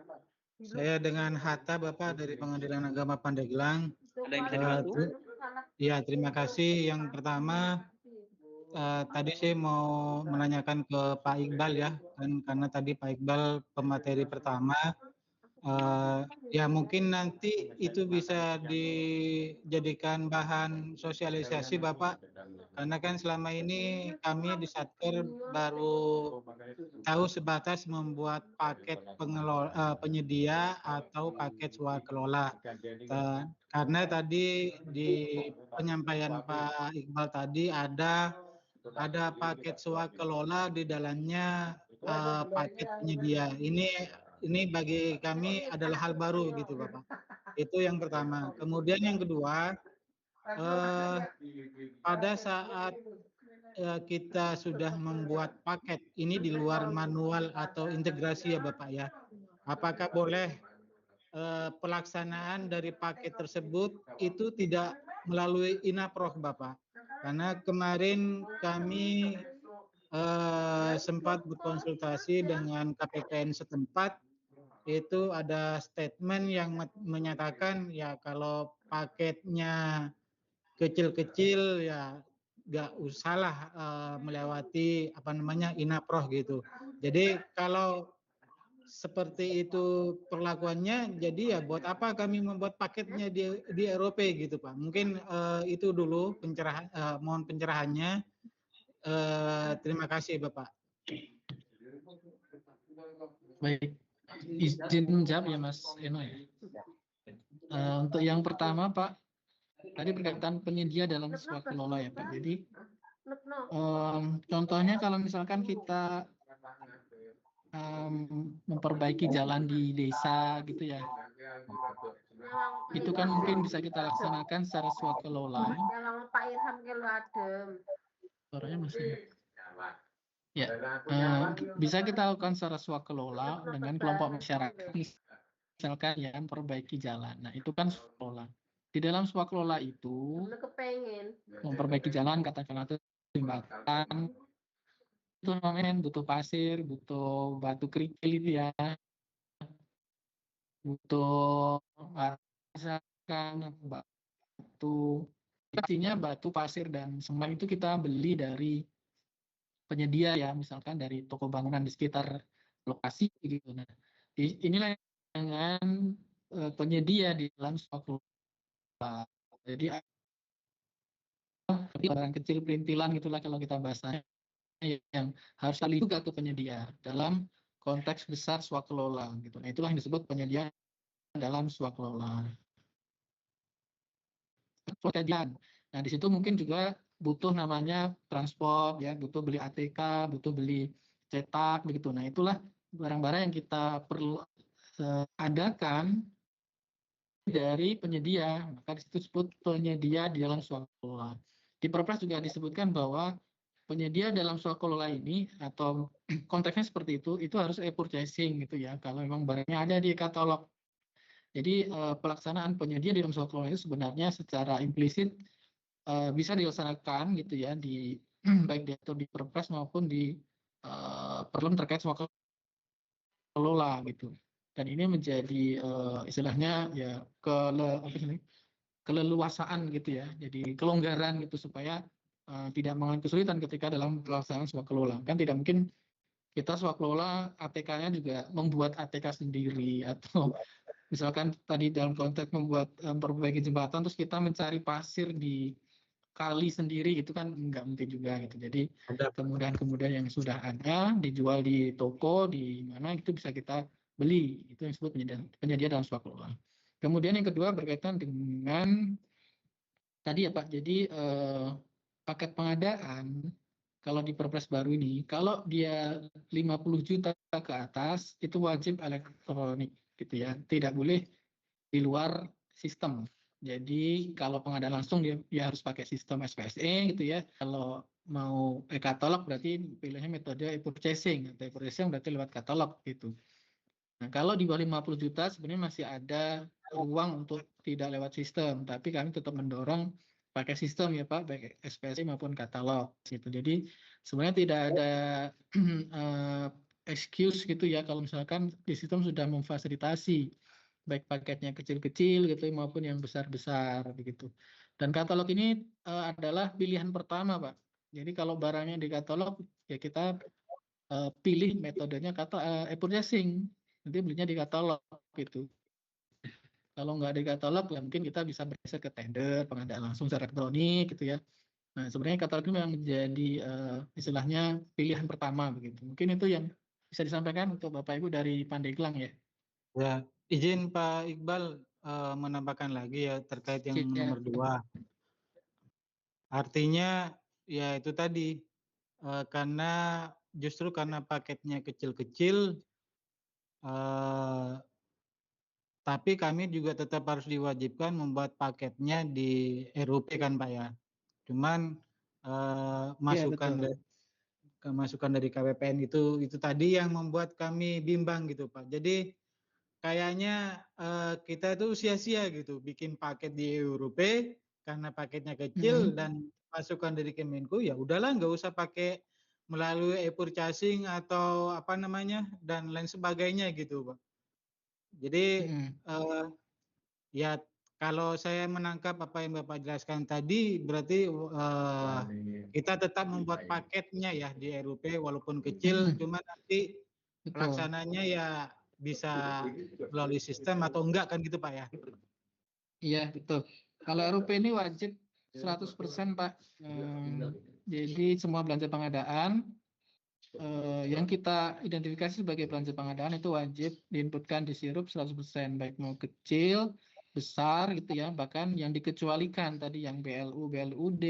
Saya dengan Hatta Bapak dari Pengadilan Agama Pandeglang. Ada yang bisa dibantu? Ya, terima kasih. Yang pertama, tadi saya mau menanyakan ke Pak Iqbal ya, karena tadi Pak Iqbal pemateri pertama. Ya mungkin nanti itu bisa dijadikan bahan sosialisasi Bapak, karena kan selama ini kami di Satker baru tahu sebatas membuat paket penyedia atau paket swakelola. Karena tadi di penyampaian Pak Iqbal tadi ada paket swakelola di dalamnya paket penyedia. Ini bagi kami adalah hal baru gitu Bapak. Itu yang pertama. Kemudian yang kedua, pada saat kita sudah membuat paket ini di luar manual atau integrasi ya Bapak ya, apakah boleh pelaksanaan dari paket tersebut itu tidak melalui Inaprox Bapak? Karena kemarin kami sempat berkonsultasi dengan KPKN setempat, itu ada statement yang menyatakan ya kalau paketnya kecil-kecil ya nggak usahlah melewati Inaprox gitu. Jadi kalau seperti itu perlakuannya, jadi ya buat apa kami membuat paketnya di ROP gitu Pak. Mungkin itu dulu mohon pencerahannya. Terima kasih Bapak. Baik, izin menjawab ya Mas Eno ya. Untuk yang pertama Pak, tadi berkaitan penyedia dalam swakelola ya Pak. Jadi contohnya kalau misalkan kita memperbaiki jalan di desa gitu ya, itu kan mungkin bisa kita laksanakan secara swakelola. Suaranya masih ya, bisa kita lakukan secara swakelola dengan kelompok masyarakat, misalkan ya memperbaiki jalan. Nah itu kan swakelola. Di dalam swakelola itu memperbaiki jalan, katakanlah itu jembatan, itu namanya butuh pasir, butuh batu kerikil itu ya, butuh misalkan batu, pastinya batu, pasir dan semen itu kita beli dari penyedia ya, misalkan dari toko bangunan di sekitar lokasi gitu. Nah, inilah dengan penyedia di dalam swakelola. Jadi barang kecil perintilan gitulah kalau kita bahasanya, yang harus kali juga ke penyedia dalam konteks besar swakelola gitu. Nah, itulah yang disebut penyedia dalam swakelola. Nah, di situ mungkin juga butuh namanya transport, ya, butuh beli ATK, butuh beli cetak, begitu. Nah, itulah barang-barang yang kita perlu adakan dari penyedia, maka disebut penyedia di dalam swakelola. Di Perpres juga disebutkan bahwa penyedia dalam swakelola ini atau konteksnya seperti itu harus e-purchasing gitu ya, kalau memang barangnya ada di katalog. Jadi pelaksanaan penyedia di dalam swakelola itu sebenarnya secara implisit bisa dilaksanakan gitu ya di baik diatur di Perpres maupun di perlem terkait swakelola gitu. Dan ini menjadi istilahnya ya keleluasaan gitu ya, jadi kelonggaran gitu supaya tidak mengalami kesulitan ketika dalam pelaksanaan swakelola. Kan tidak mungkin kita swakelola ATK-nya juga membuat ATK sendiri, atau misalkan tadi dalam konteks membuat memperbaiki jembatan terus kita mencari pasir di kali sendiri, itu kan nggak mungkin juga gitu. Jadi kemudahan-kemudahan yang sudah ada dijual di toko di mana itu bisa kita beli, itu yang disebut penyedia dalam swakelola. Kemudian yang kedua berkaitan dengan tadi ya Pak, jadi paket pengadaan kalau di Perpres baru ini, kalau dia 50 juta ke atas itu wajib elektronik gitu ya, tidak boleh di luar sistem. Jadi kalau pengadaan langsung dia harus pakai sistem SPSE gitu ya. Kalau mau e-katalog berarti pilihnya metode e-purchasing, atau e-purchasing berarti lewat katalog gitu. Nah, kalau di bawah 50 juta sebenarnya masih ada ruang untuk tidak lewat sistem, tapi kami tetap mendorong pakai sistem ya Pak, baik SPSE maupun katalog gitu. Jadi sebenarnya tidak ada excuse gitu ya kalau misalkan di sistem sudah memfasilitasi baik paketnya kecil-kecil gitu maupun yang besar-besar begitu. Dan katalog ini adalah pilihan pertama Pak. Jadi kalau barangnya di katalog ya kita pilih metodenya e-purchasing. Nanti belinya di katalog gitu. Kalau nggak di katalog ya mungkin kita bisa bergeser ke tender, pengadaan langsung secara elektronik gitu ya. Nah sebenarnya katalog ini memang menjadi istilahnya pilihan pertama begitu. Mungkin itu yang bisa disampaikan untuk Bapak Ibu dari Pandeglang ya. Ya, izin Pak Iqbal menambahkan lagi ya terkait yang nomor 2. Artinya ya itu tadi karena justru karena paketnya kecil-kecil, tapi kami juga tetap harus diwajibkan membuat paketnya di RUP kan Pak ya. Cuman masukan dari KPPN itu tadi yang membuat kami bimbang gitu Pak. Jadi kayaknya kita itu sia-sia gitu bikin paket di RUP karena paketnya kecil dan masukan dari Kemenku ya udahlah nggak usah pakai melalui e-purchasing atau apa namanya dan lain sebagainya gitu Pak. Jadi ya kalau saya menangkap apa yang Bapak jelaskan tadi berarti kita tetap membuat paketnya ya di RUP walaupun kecil, cuma nanti pelaksananya ya bisa melalui sistem atau enggak kan gitu Pak ya? Iya betul. Kalau RUP ini wajib 100% Pak. Jadi semua belanja pengadaan yang kita identifikasi sebagai belanja pengadaan itu wajib diinputkan di sirup 100%, baik mau kecil, besar gitu ya, bahkan yang dikecualikan tadi yang BLU, BLUD,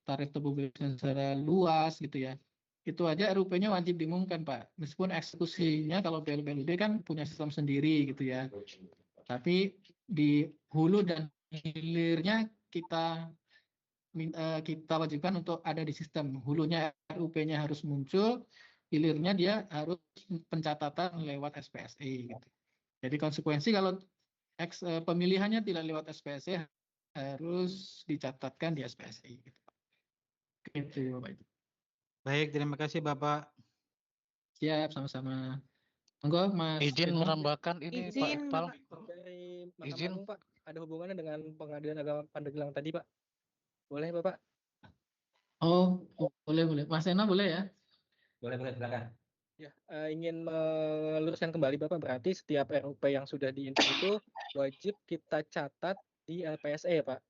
tarif tebu secara luas gitu ya. Itu aja RUP-nya wajib diumumkan Pak. Meskipun eksekusinya kalau BLU, BLUD kan punya sistem sendiri gitu ya. Tapi di hulu dan hilirnya kita wajibkan untuk ada di sistem. Hulunya RUP-nya harus muncul, hilirnya dia harus pencatatan lewat SPSE. Gitu. Jadi konsekuensi kalau pemilihannya tidak lewat SPSE harus dicatatkan di SPSE. Gitu, Bapak Ibu. Baik, terima kasih Bapak. Siap, sama-sama. Monggo Mas. Izin menambahkan ini Pak Iqbal. Dari izin Pak, ada hubungannya dengan Pengadilan Agama Pandeglang tadi Pak. Boleh Bapak? Oh, boleh. Mas Ena boleh ya? Boleh, silakan. Ya, ingin meluruskan kembali Bapak, berarti setiap RUP yang sudah diinput itu wajib kita catat di LPSE Pak.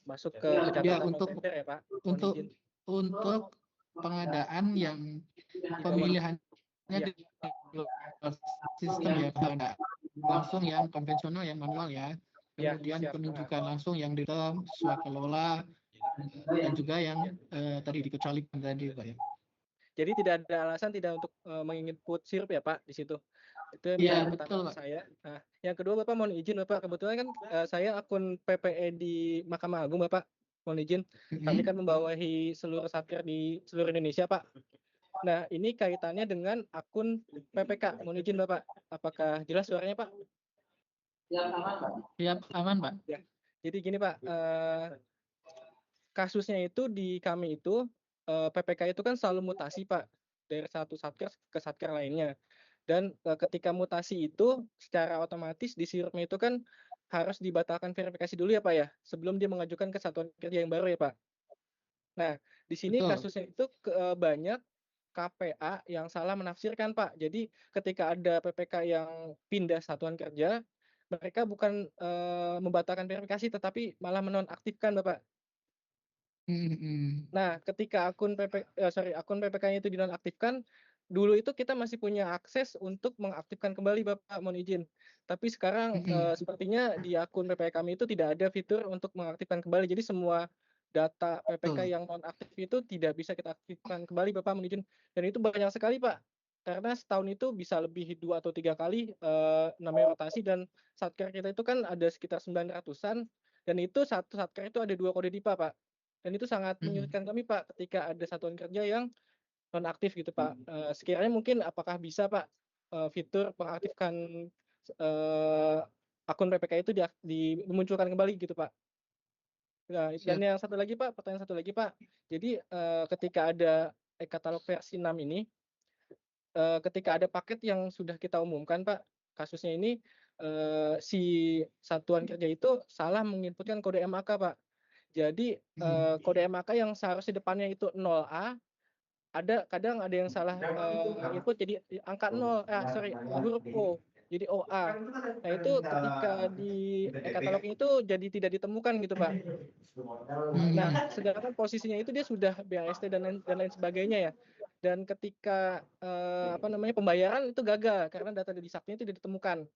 Masuk ke catatan tender ya Pak. Untuk pengadaan yang pemilihannya di sistem ya pengadaan langsung yang konvensional yang manual ya. Kemudian penunjukan langsung yang di dalam swakelola dan juga yang tadi dikecualikan tadi Pak ya. Jadi tidak ada alasan tidak untuk menginput sirup ya Pak di situ. Itu Iya, yang betul, pertama Pak. saya. Nah, yang kedua Bapak mohon izin Bapak, kebetulan kan saya akun PPE di Mahkamah Agung Bapak, mohon izin. Kami kan membawahi seluruh satker di seluruh Indonesia Pak. Nah, ini kaitannya dengan akun PPK, mohon izin Bapak. Apakah jelas suaranya Pak? Siap, aman Pak. Ya. Jadi gini Pak, kasusnya itu di kami itu PPK itu kan selalu mutasi Pak dari satu satker ke satker lainnya. Dan ketika mutasi itu secara otomatis di sirupnya itu kan harus dibatalkan verifikasi dulu ya Pak ya, sebelum dia mengajukan ke satuan kerja yang baru ya Pak. Nah, di sini Betul. kasusnya itu banyak KPA yang salah menafsirkan Pak. Jadi ketika ada PPK yang pindah satuan kerja, mereka bukan membatalkan verifikasi tetapi malah menonaktifkan Bapak. Nah, ketika akun PPK-nya itu dinonaktifkan, dulu itu kita masih punya akses untuk mengaktifkan kembali Bapak, mohon izin. Tapi sekarang sepertinya di akun PPK kami itu tidak ada fitur untuk mengaktifkan kembali. Jadi semua data PPK yang nonaktif itu tidak bisa kita aktifkan kembali Bapak, mohon izin. Dan itu banyak sekali Pak. Karena setahun itu bisa lebih 2 atau 3 kali namanya rotasi, dan satker kita itu kan ada sekitar 900-an, dan itu satu satker itu ada 2 kode DIPA Pak. Dan itu sangat menyulitkan kami Pak ketika ada satuan kerja yang nonaktif gitu Pak. Sekiranya mungkin apakah bisa Pak fitur mengaktifkan akun PPK itu dimunculkan kembali gitu Pak. Nah, dan yang satu lagi Pak, pertanyaan satu lagi Pak. Jadi ketika ada e-katalog versi 6 ini, ketika ada paket yang sudah kita umumkan Pak, kasusnya ini si satuan kerja itu salah menginputkan kode MAK Pak. Jadi kode MAK yang seharusnya depannya itu 0A, kadang ada yang salah input jadi angka 0, huruf O, jadi OA. Nah itu ketika di e-katalog itu jadi tidak ditemukan gitu Pak. Nah sedangkan posisinya itu dia sudah BAST dan lain sebagainya ya. Dan ketika pembayaran itu gagal karena data di sakti itu tidak ditemukan.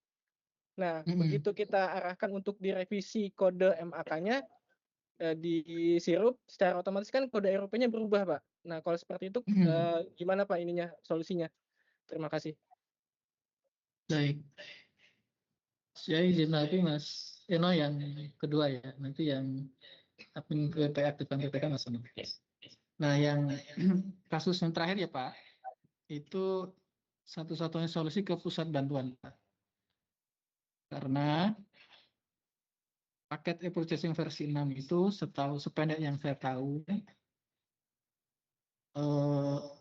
Nah begitu kita arahkan untuk direvisi kode MAK-nya, di sirup secara otomatis kan kode RUP-nya berubah Pak. Nah kalau seperti itu gimana Pak ininya solusinya? Terima kasih. Baik. Saya izin nanti Mas Eno yang kedua ya, nanti yang admin PPK aktifkan PPK Mas Eno. Nah yang kasus yang terakhir ya Pak, itu satu-satunya solusi ke pusat bantuan Pak. Karena paket e-purchasing versi 6 itu sependek yang saya tahu,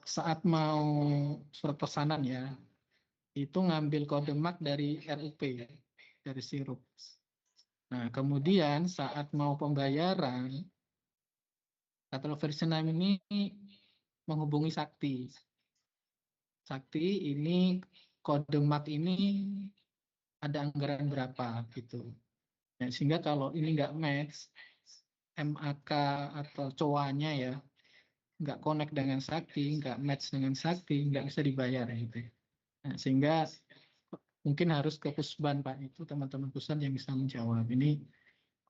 saat mau surat pesanan ya, itu ngambil kode MAK dari RUP, dari sirup. Nah, kemudian saat mau pembayaran, katalog versi 6 ini menghubungi Sakti. Sakti ini kode MAK ini ada anggaran berapa gitu. Nah, sehingga kalau ini nggak match, MAK atau COA-nya ya, nggak connect dengan Sakti, nggak match dengan Sakti, nggak bisa dibayar gitu. Nah, sehingga mungkin harus ke Pusban Pak, itu teman-teman Pusban yang bisa menjawab. Ini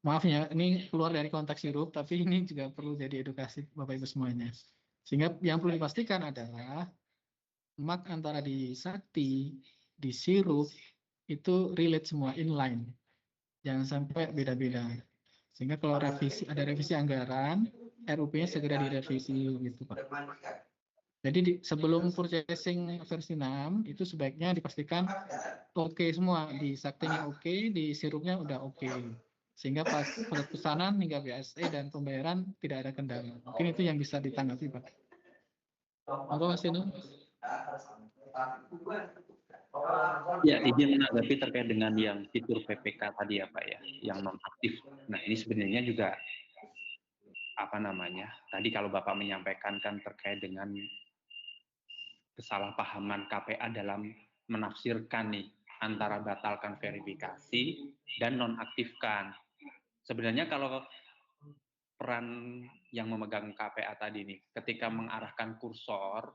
maaf ya, ini keluar dari konteks sirup, tapi ini juga perlu jadi edukasi Bapak Ibu semuanya. Sehingga yang perlu dipastikan adalah MAK antara di Sakti, di sirup, itu relate semua, inline. Jangan sampai beda-beda. Sehingga kalau ada revisi anggaran, RUP-nya segera direvisi gitu Pak. Jadi sebelum purchasing versi 6 itu sebaiknya dipastikan oke semua, di Saktinya oke, di sirupnya udah oke. Sehingga pas pesanan hingga BSE dan pembayaran tidak ada kendala. Mungkin itu yang bisa ditanggapi Pak. Apa Mas Eno? Ya, izin menanggapi terkait dengan yang fitur PPK tadi ya Pak ya, yang nonaktif. Nah ini sebenarnya juga tadi kalau Bapak menyampaikan kan terkait dengan kesalahpahaman KPA dalam menafsirkan nih antara batalkan verifikasi dan nonaktifkan. Sebenarnya kalau peran yang memegang KPA tadi nih, ketika mengarahkan kursor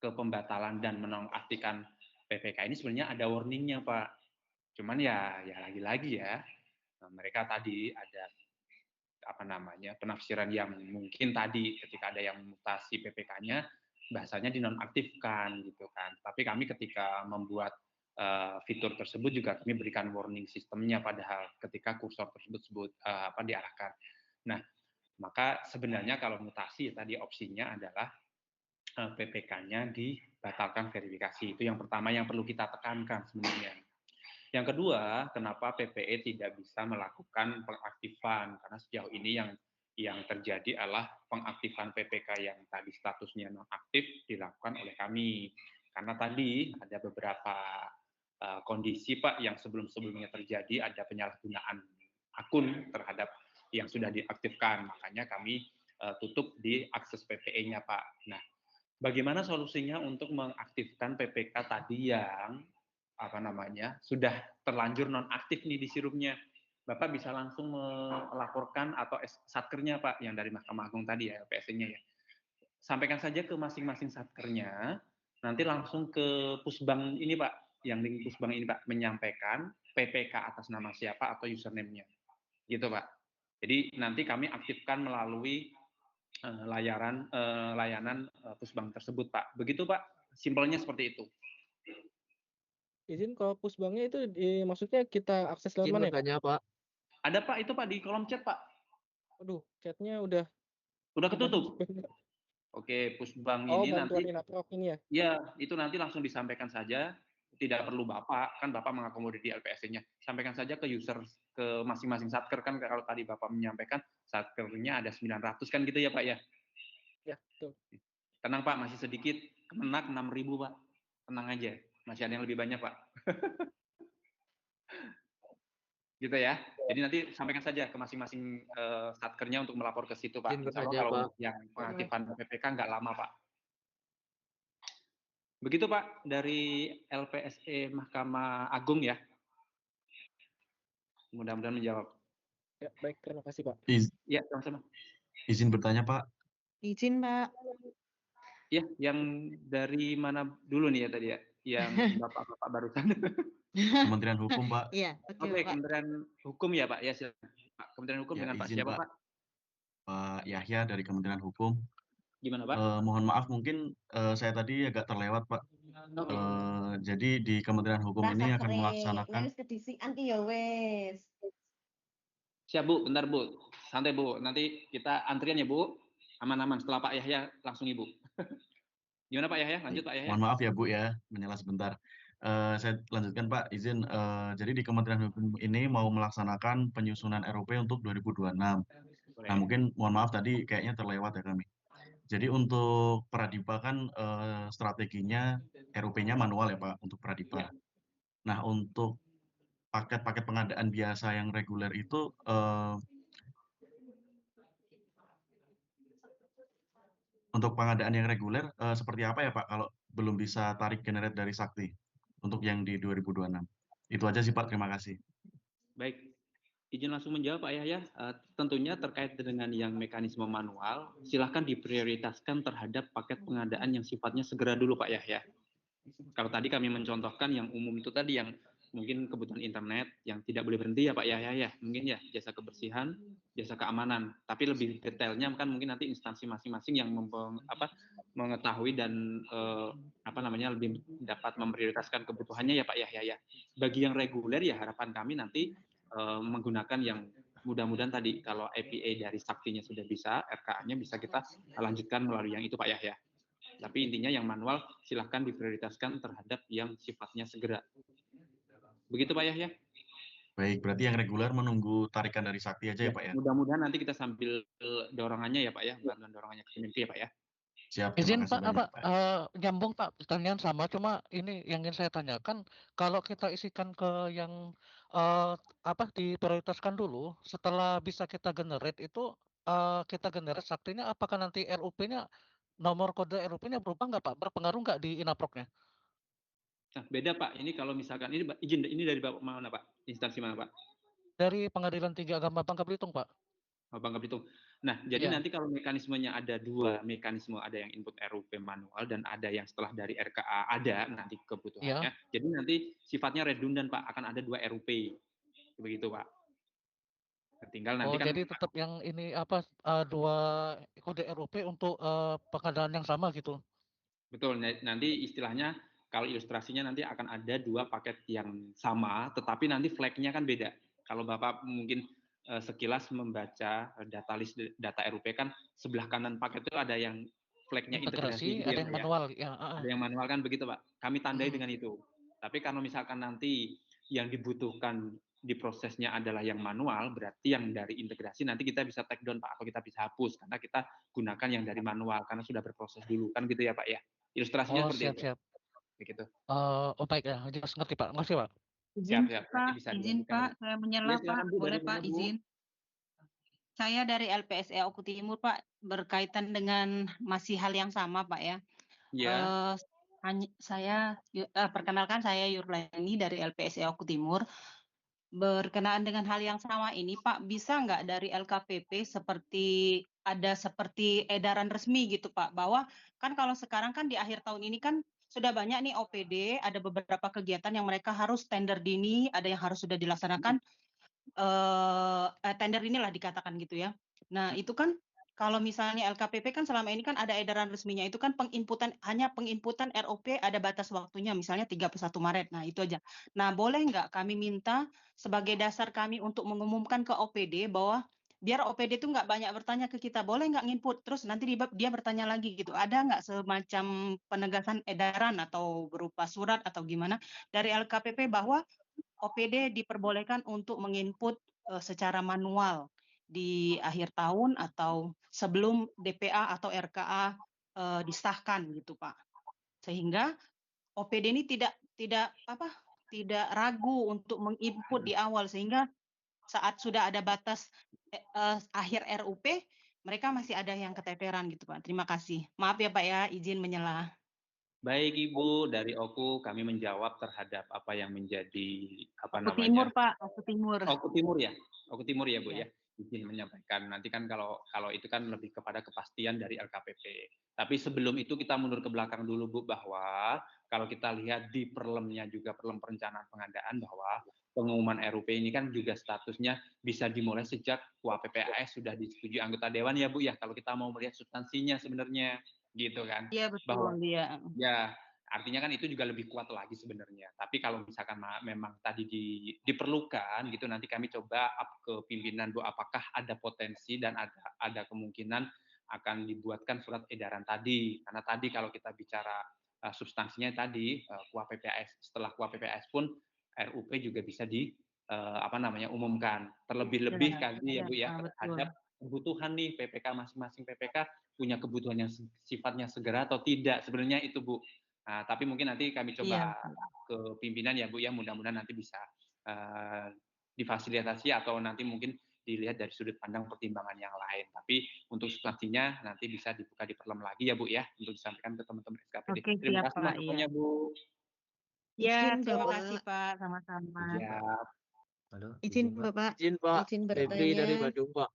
ke pembatalan dan menonaktifkan PPK ini sebenarnya ada warningnya Pak. Cuman ya lagi-lagi ya, mereka tadi penafsiran yang mungkin tadi ketika ada yang mutasi PPK-nya bahasanya dinonaktifkan gitu kan. Tapi kami ketika membuat fitur tersebut juga kami berikan warning sistemnya padahal ketika kursor tersebut diarahkan. Nah, maka sebenarnya kalau mutasi tadi opsinya adalah PPK-nya dibatalkan verifikasi. Itu yang pertama yang perlu kita tekankan sebenarnya. Yang kedua, kenapa PPE tidak bisa melakukan pengaktifan? Karena sejauh ini yang terjadi adalah pengaktifan PPK yang tadi statusnya nonaktif dilakukan oleh kami. Karena tadi ada beberapa kondisi Pak yang sebelum-sebelumnya terjadi ada penyalahgunaan akun terhadap yang sudah diaktifkan. Makanya kami tutup di akses PPE-nya Pak. Nah, bagaimana solusinya untuk mengaktifkan PPK tadi yang sudah terlanjur nonaktif nih di sirupnya? Bapak bisa langsung melaporkan atau satkernya Pak yang dari Mahkamah Agung tadi ya, LPSC-nya ya. Sampaikan saja ke masing-masing satkernya, nanti langsung ke Pusbang ini Pak, yang link Pusbang ini Pak, menyampaikan PPK atas nama siapa atau username-nya. Gitu Pak. Jadi nanti kami aktifkan melalui layanan Pusbang tersebut Pak. Begitu Pak, simpelnya seperti itu. Izin kalau Pusbangnya itu maksudnya kita akses lewat mana ya? Pak? Ada Pak, itu Pak di kolom chat Pak. Aduh, chatnya udah ketutup. Oke, Pusbang ini bantuan nanti Inaprok ini ya? Ya, itu nanti langsung disampaikan saja. Tidak perlu Bapak, kan Bapak mengakomodir di LPSC-nya. Sampaikan saja ke user, ke masing-masing satker kan kalau tadi Bapak menyampaikan satkernya ada 900 kan gitu ya Pak ya? Ya, betul. Tenang Pak, masih sedikit. Kemenak 6.000 Pak. Tenang aja, masih ada yang lebih banyak Pak. Gitu ya. Jadi nanti sampaikan saja ke masing-masing satkernya untuk melapor ke situ Pak. Insya Allah kalau yang pengaktifan PPK nggak lama Pak. Begitu Pak dari LPSE Mahkamah Agung ya. Mudah-mudahan menjawab. Ya, baik, terima kasih Pak. Ya, sama-sama. Izin bertanya Pak. Izin Pak. Ya, yang dari mana dulu nih ya tadi ya? Yang Bapak-bapak barusan. Kementerian Hukum Pak. Iya, Oke, Kementerian Hukum ya Pak. Ya, silakan. Pak, Kementerian Hukum Ya, dengan Pak izin, siapa Pak. Pak? Pak Yahya dari Kementerian Hukum. Gimana Pak? Mohon maaf mungkin saya tadi agak terlewat Pak. Jadi di Kementerian Hukum ini akan melaksanakan. Siap Bu, bentar Bu. Santai Bu, nanti kita antrian ya Bu. Aman-aman, setelah Pak Yahya langsung Ibu. Gimana Pak Yahya? Lanjut Pak Yahya. Mohon maaf ya Bu ya, menyela sebentar. Saya lanjutkan Pak, izin. Jadi di Kementerian Hukum ini mau melaksanakan penyusunan RUP untuk 2026. Nah mungkin mohon maaf tadi kayaknya terlewat ya kami. Jadi untuk Pradipa kan strateginya RUP-nya manual ya Pak untuk Pradipa. Nah untuk paket-paket pengadaan biasa yang reguler itu untuk pengadaan yang reguler seperti apa ya Pak kalau belum bisa tarik generate dari Sakti untuk yang di 2026. Itu aja sih Pak, terima kasih. Baik, izin langsung menjawab Pak Yahya. Tentunya terkait dengan yang mekanisme manual, silahkan diprioritaskan terhadap paket pengadaan yang sifatnya segera dulu Pak Yahya. Kalau tadi kami mencontohkan yang umum itu tadi yang mungkin kebutuhan internet yang tidak boleh berhenti ya Pak Yahya ya, mungkin ya jasa kebersihan, jasa keamanan. Tapi lebih detailnya kan mungkin nanti instansi masing-masing yang mengetahui dan lebih dapat memprioritaskan kebutuhannya ya Pak Yahya ya. Bagi yang reguler ya harapan kami nanti menggunakan yang mudah-mudahan tadi kalau APA dari Saktinya sudah bisa, RKA-nya bisa kita lanjutkan melalui yang itu Pak Yahya. Tapi intinya yang manual silahkan diprioritaskan terhadap yang sifatnya segera. Begitu Pak Yahya? Baik, berarti yang reguler menunggu tarikan dari Sakti aja ya Pak ya? Mudah-mudahan nanti kita sambil dorongannya ya Pak ya, bantuan dorongannya ke Kemenki ya Pak ya. Siap, Izin terima kasih Pak, banyak, Pak. nyambung Pak, pertanyaan sama, cuma ini yang ingin saya tanyakan, kalau kita isikan ke yang diprioritaskan dulu, setelah bisa kita generate itu, kita generate Saktinya, apakah nanti RUP-nya, nomor kode RUP-nya berubah nggak Pak? Berpengaruh nggak di Inaprok-nya? Nah, beda Pak, ini kalau misalkan, ini dari Bapak mana Pak? Instansi mana Pak? Dari Pengadilan Tinggi Agama Bangka Belitung Pak. Bangka Belitung. Nah, jadi nanti kalau mekanismenya ada dua mekanisme, ada yang input RUP manual dan ada yang setelah dari RKA ada nanti kebutuhannya. Jadi nanti sifatnya redundan Pak, akan ada dua RUP. Begitu Pak. Tinggal nanti Oh, kan jadi tetap yang ini apa, 2 kode RUP untuk, pengadaan yang sama gitu? betul, nanti istilahnya kalau ilustrasinya nanti akan ada 2 paket yang sama, tetapi nanti flag-nya kan beda. Kalau Bapak mungkin, sekilas membaca data list data RUP kan sebelah kanan paket itu ada yang flag-nya integrasi Integrasi, gitu ya, ada Pak, yang ya. manual, ya, heeh. Ada yang manual kan begitu, Pak. Kami tandai Mhm. dengan itu. Tapi kalau misalkan nanti yang dibutuhkan di prosesnya adalah yang manual, berarti yang dari integrasi nanti kita bisa take down, Pak, atau kita bisa hapus karena kita gunakan yang dari manual karena sudah berproses dulu, kan gitu ya, Pak, ya? Ilustrasinya Oh, seperti siap itu, siap. begitu. Oh, baik ya, jelas ngerti, Pak. Makasih, Pak. Siap Izin siap, nanti Pak, bisa izin dilanjutkan Pak, lagi. saya Ya, menyela silakan Pak, Bu, dari boleh mana Pak Bu? izin? Saya dari LPSE Oku Timur Pak, berkaitan dengan masih hal yang sama Pak ya. Iya. Saya perkenalkan saya Yurleni dari LPSE Oku Timur. Berkenaan dengan hal yang sama ini Pak, bisa nggak dari LKPP seperti edaran resmi gitu Pak, bahwa kan kalau sekarang kan di akhir tahun ini kan sudah banyak nih OPD, ada beberapa kegiatan yang mereka harus tender dini, ada yang harus sudah dilaksanakan tender inilah dikatakan gitu ya. Nah, itu kan kalau misalnya LKPP kan selama ini kan ada edaran resminya, itu kan hanya penginputan ROP ada batas waktunya, misalnya 31 Maret. Nah, itu aja. Nah, boleh nggak kami minta sebagai dasar kami untuk mengumumkan ke OPD bahwa biar OPD itu nggak banyak bertanya ke kita, boleh nggak nginput, terus nanti dia bertanya lagi gitu. Ada nggak semacam penegasan edaran atau berupa surat atau gimana dari LKPP bahwa OPD diperbolehkan untuk menginput secara manual di akhir tahun atau sebelum DPA atau RKA disahkan gitu Pak. Sehingga OPD ini tidak ragu untuk menginput di awal sehingga saat sudah ada batas akhir RUP mereka masih ada yang keteteran gitu Pak. Terima kasih. Maaf ya Pak ya, izin menyela. Baik Ibu, dari Oku kami menjawab terhadap apa yang menjadi apa Oku Timur namanya. Pak, Oku Timur. Oku Timur ya? Oku Timur ya Bu Ya. ya? Izin menyampaikan. Nanti kan kalau itu kan lebih kepada kepastian dari LKPP. Tapi sebelum itu kita mundur ke belakang dulu Bu, bahwa kalau kita lihat di perlemnya juga perlem perencanaan pengadaan bahwa pengumuman RUP ini kan juga statusnya bisa dimulai sejak KUAPPAS sudah disetujui anggota dewan ya Bu ya, kalau kita mau melihat substansinya sebenarnya gitu kan. Iya betul, Bahwa iya. ya, artinya kan itu juga lebih kuat lagi sebenarnya. Tapi kalau misalkan memang tadi diperlukan gitu, nanti kami coba up ke pimpinan Bu, apakah ada potensi dan ada kemungkinan akan dibuatkan surat edaran tadi. Karena tadi kalau kita bicara substansinya tadi KUAPPAS, setelah KUAPPAS pun RUP juga bisa umumkan. Terlebih-lebih tadi ya Bu ya terhadap kebutuhan nih PPK masing-masing PPK punya kebutuhan yang sifatnya segera atau tidak sebenarnya itu Bu. Nah, tapi mungkin nanti kami coba ke pimpinan ya Bu ya, mudah-mudahan nanti bisa difasilitasi atau nanti mungkin dilihat dari sudut pandang pertimbangan yang lain. Tapi untuk substansinya nanti bisa dibuka di perlem lagi ya Bu ya, untuk disampaikan ke teman-teman SKPD. Oke, Terima siap kasih Pak, iya. masukannya Bu. Ya, Izin terima Bapak. kasih Pak, sama-sama. Siap. Halo, Izin Bapak. Izin Pak, Izin Febri dari bertanya. Badung Pak.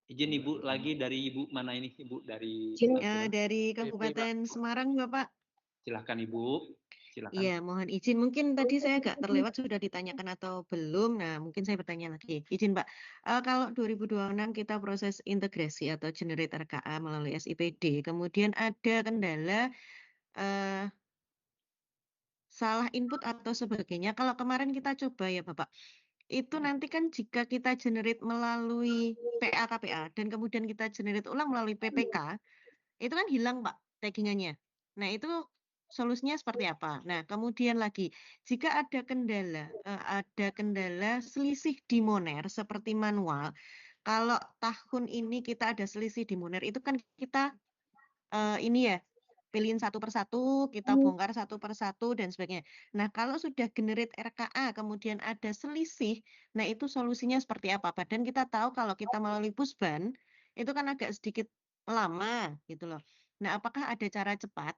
Izin Ibu lagi dari Ibu mana ini Ibu dari Dari Kabupaten Semarang Bapak. Silahkan Ibu. Silakan. Iya, mohon izin. Mungkin tadi saya agak terlewat sudah ditanyakan atau belum. Nah, mungkin saya bertanya lagi. Izin Pak, kalau 2026 kita proses integrasi atau generate RKA melalui SIPD, kemudian ada kendala salah input atau sebagainya. Kalau kemarin kita coba ya Bapak, itu nanti kan jika kita generate melalui PA KPA dan kemudian kita generate ulang melalui PPK, itu kan hilang Pak taggingannya. Nah, itu solusinya seperti apa? Nah, kemudian lagi, jika ada kendala selisih di Moner seperti manual, kalau tahun ini kita ada selisih di Moner, itu kan kita ini ya, pilihin satu persatu, kita bongkar satu persatu dan sebagainya. Nah, kalau sudah generate RKA, kemudian ada selisih, nah itu solusinya seperti apa? Dan kita tahu kalau kita melalui pusban, itu kan agak sedikit lama gitu loh. Nah, apakah ada cara cepat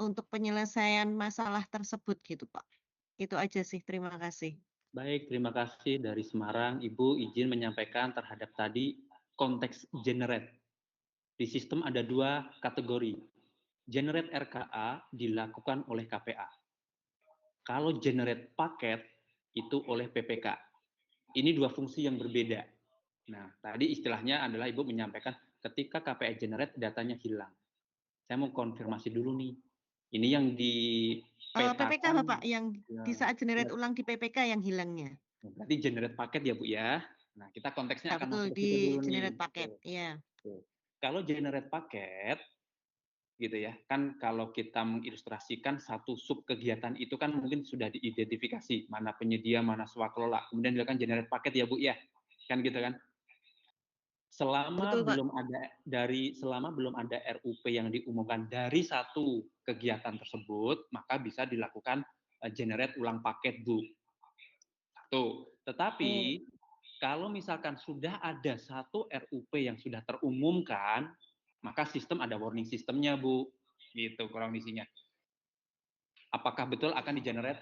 untuk penyelesaian masalah tersebut gitu, Pak? Itu aja sih, terima kasih. Baik, terima kasih dari Semarang. Ibu izin menyampaikan terhadap tadi konteks generate. Di sistem ada 2 kategori. Generate RKA dilakukan oleh KPA. Kalau generate paket itu oleh PPK. Ini dua fungsi yang berbeda. Nah, tadi istilahnya adalah Ibu menyampaikan ketika KPI generate datanya hilang. Saya mau konfirmasi dulu nih. Ini yang PPK dipetakan Bapak yang di saat generate ulang di PPK yang hilangnya. berarti generate paket ya Bu ya. Nah, kita konteksnya Ya, akan betul masuk ke di situ dulu nih. generate paket. Iya. Kalau generate paket gitu ya, kan kalau kita mengilustrasikan satu sub kegiatan itu kan mungkin sudah diidentifikasi mana penyedia, mana swakelola, kemudian dilakukan generate paket ya Bu ya, kan gitu kan? Selama Betul, Pak. belum ada RUP yang diumumkan dari satu kegiatan tersebut, maka bisa dilakukan generate ulang paket Bu. Tuh, tetapi kalau misalkan sudah ada satu RUP yang sudah terumumkan, maka sistem ada warning sistemnya, Bu. Gitu kurang isinya. Apakah betul akan di-generate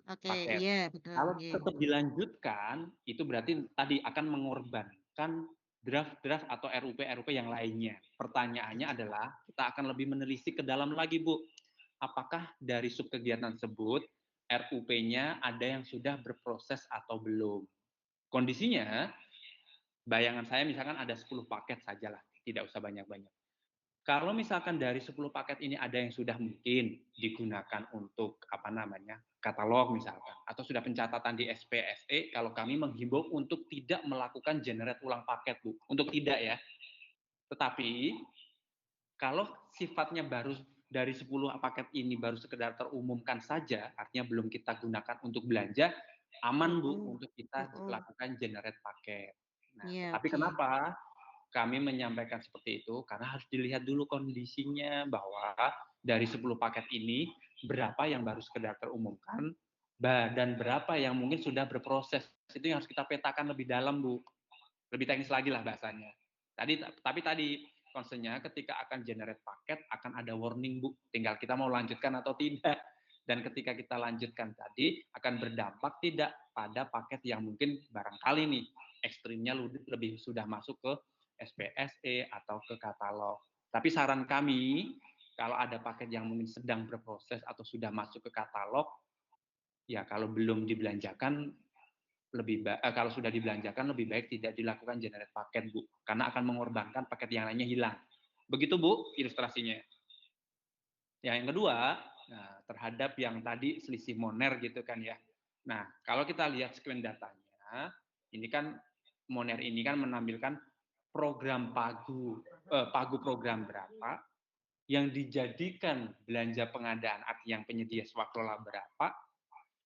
paket? Iya, betul. Kalau tetap dilanjutkan, itu berarti tadi akan mengorbankan draft-draft atau RUP yang lainnya. Pertanyaannya adalah, kita akan lebih menelisik ke dalam lagi, Bu. Apakah dari subkegiatan tersebut, RUP-nya ada yang sudah berproses atau belum? Kondisinya, bayangan saya misalkan ada 10 paket sajalah, tidak usah banyak-banyak. Kalau misalkan dari 10 paket ini ada yang sudah mungkin digunakan untuk katalog misalkan, atau sudah pencatatan di SPSE, kalau kami menghimbau untuk tidak melakukan generate ulang paket, Bu. Untuk tidak ya. Tetapi kalau sifatnya baru dari 10 paket ini baru sekedar terumumkan saja, artinya belum kita gunakan untuk belanja, aman Bu untuk kita lakukan generate paket. Nah, tapi kenapa kami menyampaikan seperti itu? Karena harus dilihat dulu kondisinya bahwa dari 10 paket ini berapa yang baru sekedar terumumkan dan berapa yang mungkin sudah berproses. Itu yang harus kita petakan lebih dalam, Bu. Lebih teknis lagi lah bahasanya. Tapi tadi concern-nya ketika akan generate paket akan ada warning, Bu. Tinggal kita mau lanjutkan atau tidak. Dan ketika kita lanjutkan tadi akan berdampak tidak pada paket yang mungkin barangkali nih ekstrimnya lebih sudah masuk ke SPSE atau ke katalog. Tapi saran kami kalau ada paket yang mungkin sedang berproses atau sudah masuk ke katalog, ya kalau belum dibelanjakan kalau sudah dibelanjakan lebih baik tidak dilakukan generate paket, Bu, karena akan mengorbankan paket yang lainnya hilang. Begitu, Bu, ilustrasinya. Ya, yang kedua, terhadap yang tadi selisih Moner gitu kan ya. Nah, kalau kita lihat screen datanya, ini kan Moner ini kan menampilkan program pagu program berapa yang dijadikan belanja pengadaan arti yang penyedia swakelola berapa,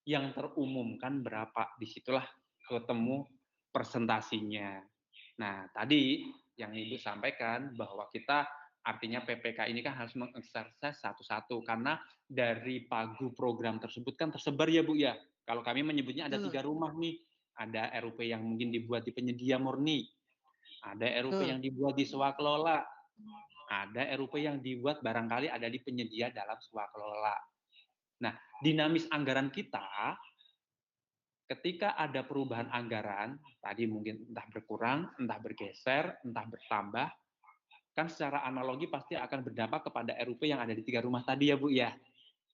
yang terumumkan berapa. Disitulah ketemu presentasinya. Nah, tadi yang Ibu sampaikan bahwa kita artinya PPK ini kan harus mengekserses satu-satu karena dari pagu program tersebut kan tersebar ya Bu ya. Kalau kami menyebutnya ada 3 rumah nih. Ada RUP yang mungkin dibuat di penyedia murni, ada RUP yang dibuat di swakelola, ada RUP yang dibuat barangkali ada di penyedia dalam swakelola. Nah, dinamis anggaran kita ketika ada perubahan anggaran, tadi mungkin entah berkurang, entah bergeser, entah bertambah, kan secara analogi pasti akan berdampak kepada RUP yang ada di 3 rumah tadi ya Bu ya.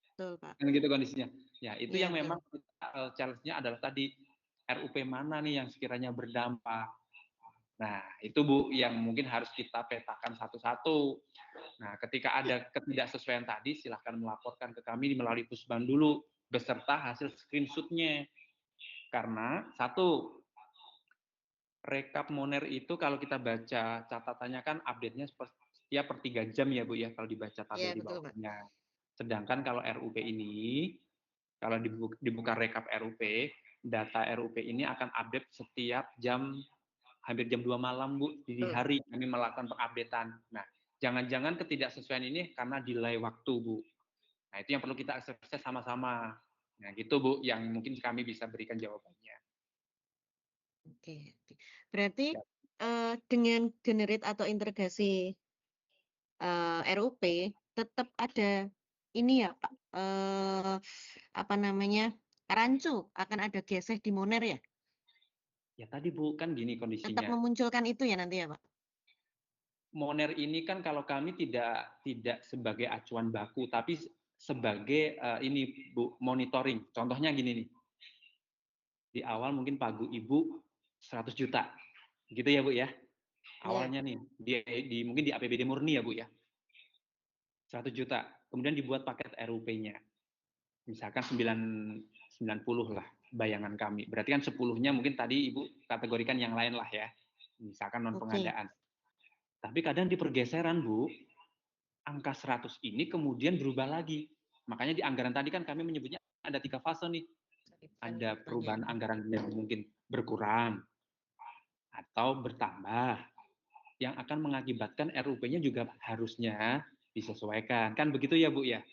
Betul Pak. Kan gitu kondisinya. Ya itu yang memang challenge-nya adalah tadi RUP mana nih yang sekiranya berdampak. Nah itu Bu yang mungkin harus kita petakan satu-satu. Nah ketika ada ketidaksesuaian tadi silahkan melaporkan ke kami melalui Pusban dulu beserta hasil screenshot-nya. Karena satu, rekap Moner itu kalau kita baca catatannya kan update-nya setiap per 3 jam ya Bu ya kalau dibaca tabel di bawahnya. Sedangkan kalau RUP ini, kalau dibuka rekap RUP, data RUP ini akan update setiap hampir jam 2 malam Bu, di hari kami melakukan pengupdatean. Nah, jangan-jangan ketidaksesuaian ini karena delay waktu Bu. Nah, itu yang perlu kita akses sama-sama. Nah, gitu Bu, yang mungkin kami bisa berikan jawabannya. Oke. Berarti dengan generate atau integrasi RUP tetap ada ini ya Pak, apa namanya, rancu akan ada geseh di Moner ya? Ya tadi Bu, kan gini kondisinya. Tetap memunculkan itu ya nanti ya Pak? Moner ini kan kalau kami tidak sebagai acuan baku, tapi sebagai ini Bu, monitoring. Contohnya gini nih. Di awal mungkin pagu Ibu 100 juta. Gitu ya, Bu ya? Iya. Awalnya nih, mungkin di APBD murni ya, Bu ya? 100 juta. Kemudian dibuat paket RUP-nya. Misalkan 90 lah bayangan kami. Berarti kan 10-nya mungkin tadi Ibu kategorikan yang lain lah ya. Misalkan non Oke. pengadaan. Tapi kadang di pergeseran, Bu, angka 100 ini kemudian berubah lagi. Makanya di anggaran tadi kan kami menyebutnya ada 3 fase nih. Ada perubahan anggaran yang mungkin berkurang atau bertambah, yang akan mengakibatkan RUP-nya juga harusnya disesuaikan. Kan begitu ya, Bu ya?